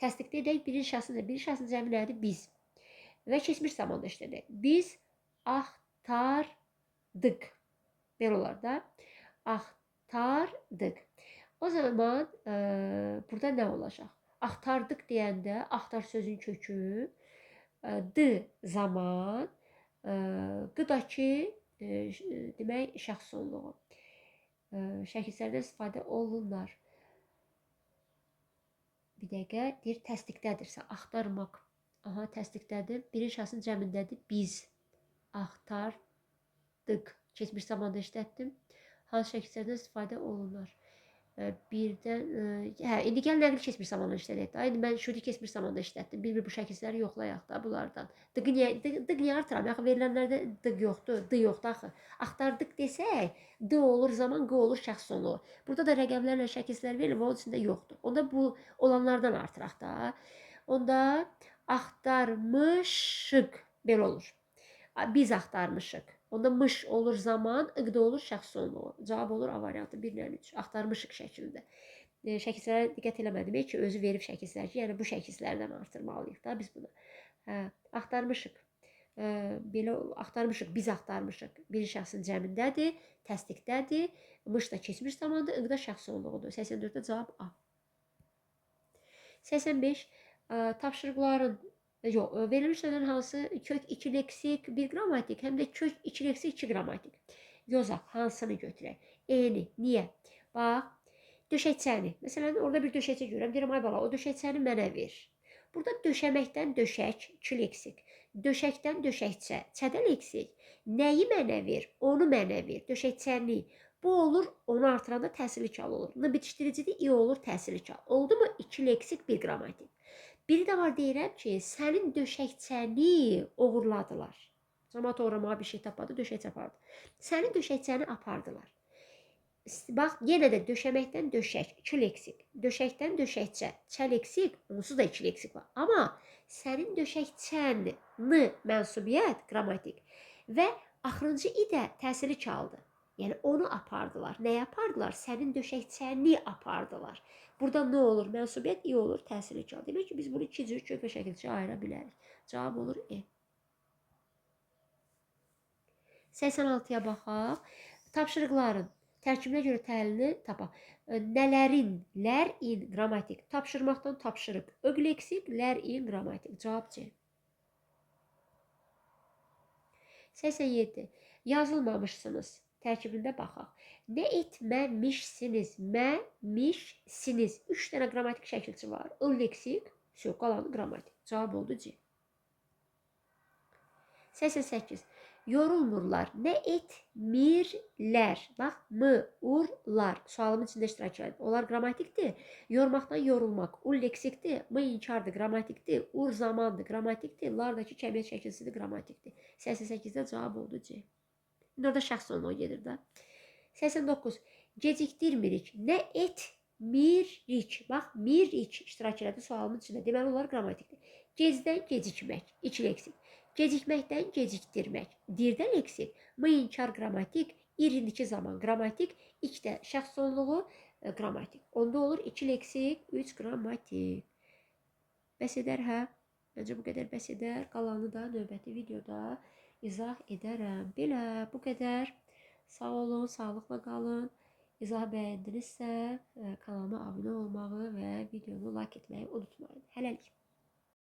təsdiqdə edək, birinci şəxsin cəmi nədir? Biz. Və keçmiş zamanda işlədək. Biz axtardıq. Belə olar da. Axtardıq. O zaman burada nə olacaq? Axtardıq deyəndə axtar sözün kökü d zaman qdakı demək şəxs sonluğu şəkillərdən istifadə olunurlar. Bir dəqiqə deyir təsdiqdədirsə axtarmaq. Aha, təsdiqdədir. Birinci şəxsin cəmindədir. Biz axtardıq. Keçmiş zamanda işlətdim. Hansı şəkillərdən istifadə olunur? Birdən, hə, indi gəl nəqli keçmiş zamanda işlədək də. İndi mən şurada keçmiş zamanda işlətdim. Bir-bir bu şəkilləri yoxlayaq da bunlardan. Dıq niyə artıram? Axı verilənlərdə dıq yoxdur, d yoxdur axı. Axtardıq desək, d olur zaman, q olur şəxs sonu. Burada da rəqəmlərlə şəkillər verilib, onun içində yoxdur. Onda bu olanlardan artıraq da. Onda axtarmışıq belə olur. Biz axtarmışıq. Onda mış olur zaman, ıqda olur şəxs sonu. Cavab olur A variantı 1-lə 3. Axtarmışıq şəklində. Şəkillərə diqqət eləmədim ki, özü verib şəkillər ki, yəni bu şəkillərdən artırmalıyıq da biz bunu. Hə, axtarmışıq. Belə axtarmışıq, biz axtarmışıq. Bir şəxsin cəmindədir, təsdiqdədir. Mış da keçmiş zamanda, ıqda şəxs sonluğudur. 84-də cavab A. 85 tapşırıqların verilmiş sözlərin hansı kök 2 leksik 1 qrammatik, həm də kök 2 leksik 2 qrammatik. Yozaq, hansını götürək? E-ni, niyə? Bax, döşəkçəni. Məsələn, orada bir döşəkçə görürəm. Deyirəm, ay bala, o döşəkçəni mənə ver. Burada döşəməkdən döşək 2 leksik. Döşəkdən döşəkçə, çədə leksik. Nəyi mənə ver? Onu mənə ver. Döşəkçəni. Bu olur, onu artıranda təsirli kal olur. N bitişdiricidir, i olur, təsirli kal. Oldu mu? 2 leksik 1 qrammatik. Biri də var deyirəm ki, sənin döşəkçəni oğurladılar. Cəmaət oğurlamağa bir şey tapmadı, döşəkçə apardı. Sənin döşəkçəni apardılar. Bax, yenə də döşəməkdən döşək, 2 leksik. Döşəkdən döşəkçə, çə leksik, onsuz da 2 leksik var. Amma sənin döşəkçən, n mənsubiyyət, qrammatik və axırıncı i də təsirli kaldı. Yəni onu apardılar. Nəyə apardılar? Sənin döşəkçəni apardılar. Burada nə olur? Mənsubiyyət i olur, təsirli kal. Demək ki, biz bunu 2 cür kök və şəkilçə ayıra bilərik. Cavab olur E. 86-ya baxaq. Tapşırıqların tərkibinə görə təhlilini tapaq. Nələrin, lər, in, qrammatik. Tapşırmaqdan tapşırıq. Öq leksik, lər, in, qrammatik. Cavab C. 87. Yazılmamışsınız. Tərkibində baxaq. Nə etməmişsiniz? Məmişsiniz. 3 dənə qrammatik şəkilçi var. I leksik, qalanı qrammatik. Cavab oldu C. 88. Yorulmurlar. Nə etmirlər? Bax, urlar. Sualımın içində iştirak edir. Onlar qrammatikdir. Yormaqdan yorulmaq. Ul leksikdir. İnkardır, qrammatikdir. Ur zamandır, qrammatikdir. Lardakı kəmiyyət şəkilçisidir, qrammatikdir. 88-də cavab oldu C. İndi orada şəxs sonuna gedir də. 89. Gecikdirmirik. Nə etmirik? Bax, mirik iştirak elədi sualımın içində. Deməli, onlar qrammatikdir. Gecdən gecikmək. 2 leksik. Gecikməkdən gecikdirmək. Dirdə leksik. İnkar qrammatik. İrindiki zaman qrammatik. İkdə şəxs sonluğu qrammatik. Onda olur 2 leksik, 3 qrammatik. Bəs edər, hə? Məncə bu qədər bəs edər. Qalanı da növbəti videoda izah edərəm. Belə, bu qədər. Sağ olun, sağlıqla qalın. İzahı bəyəndinizsə kanalıma abunə olmağı və videonu like etməyi unutmayın. Hələlik.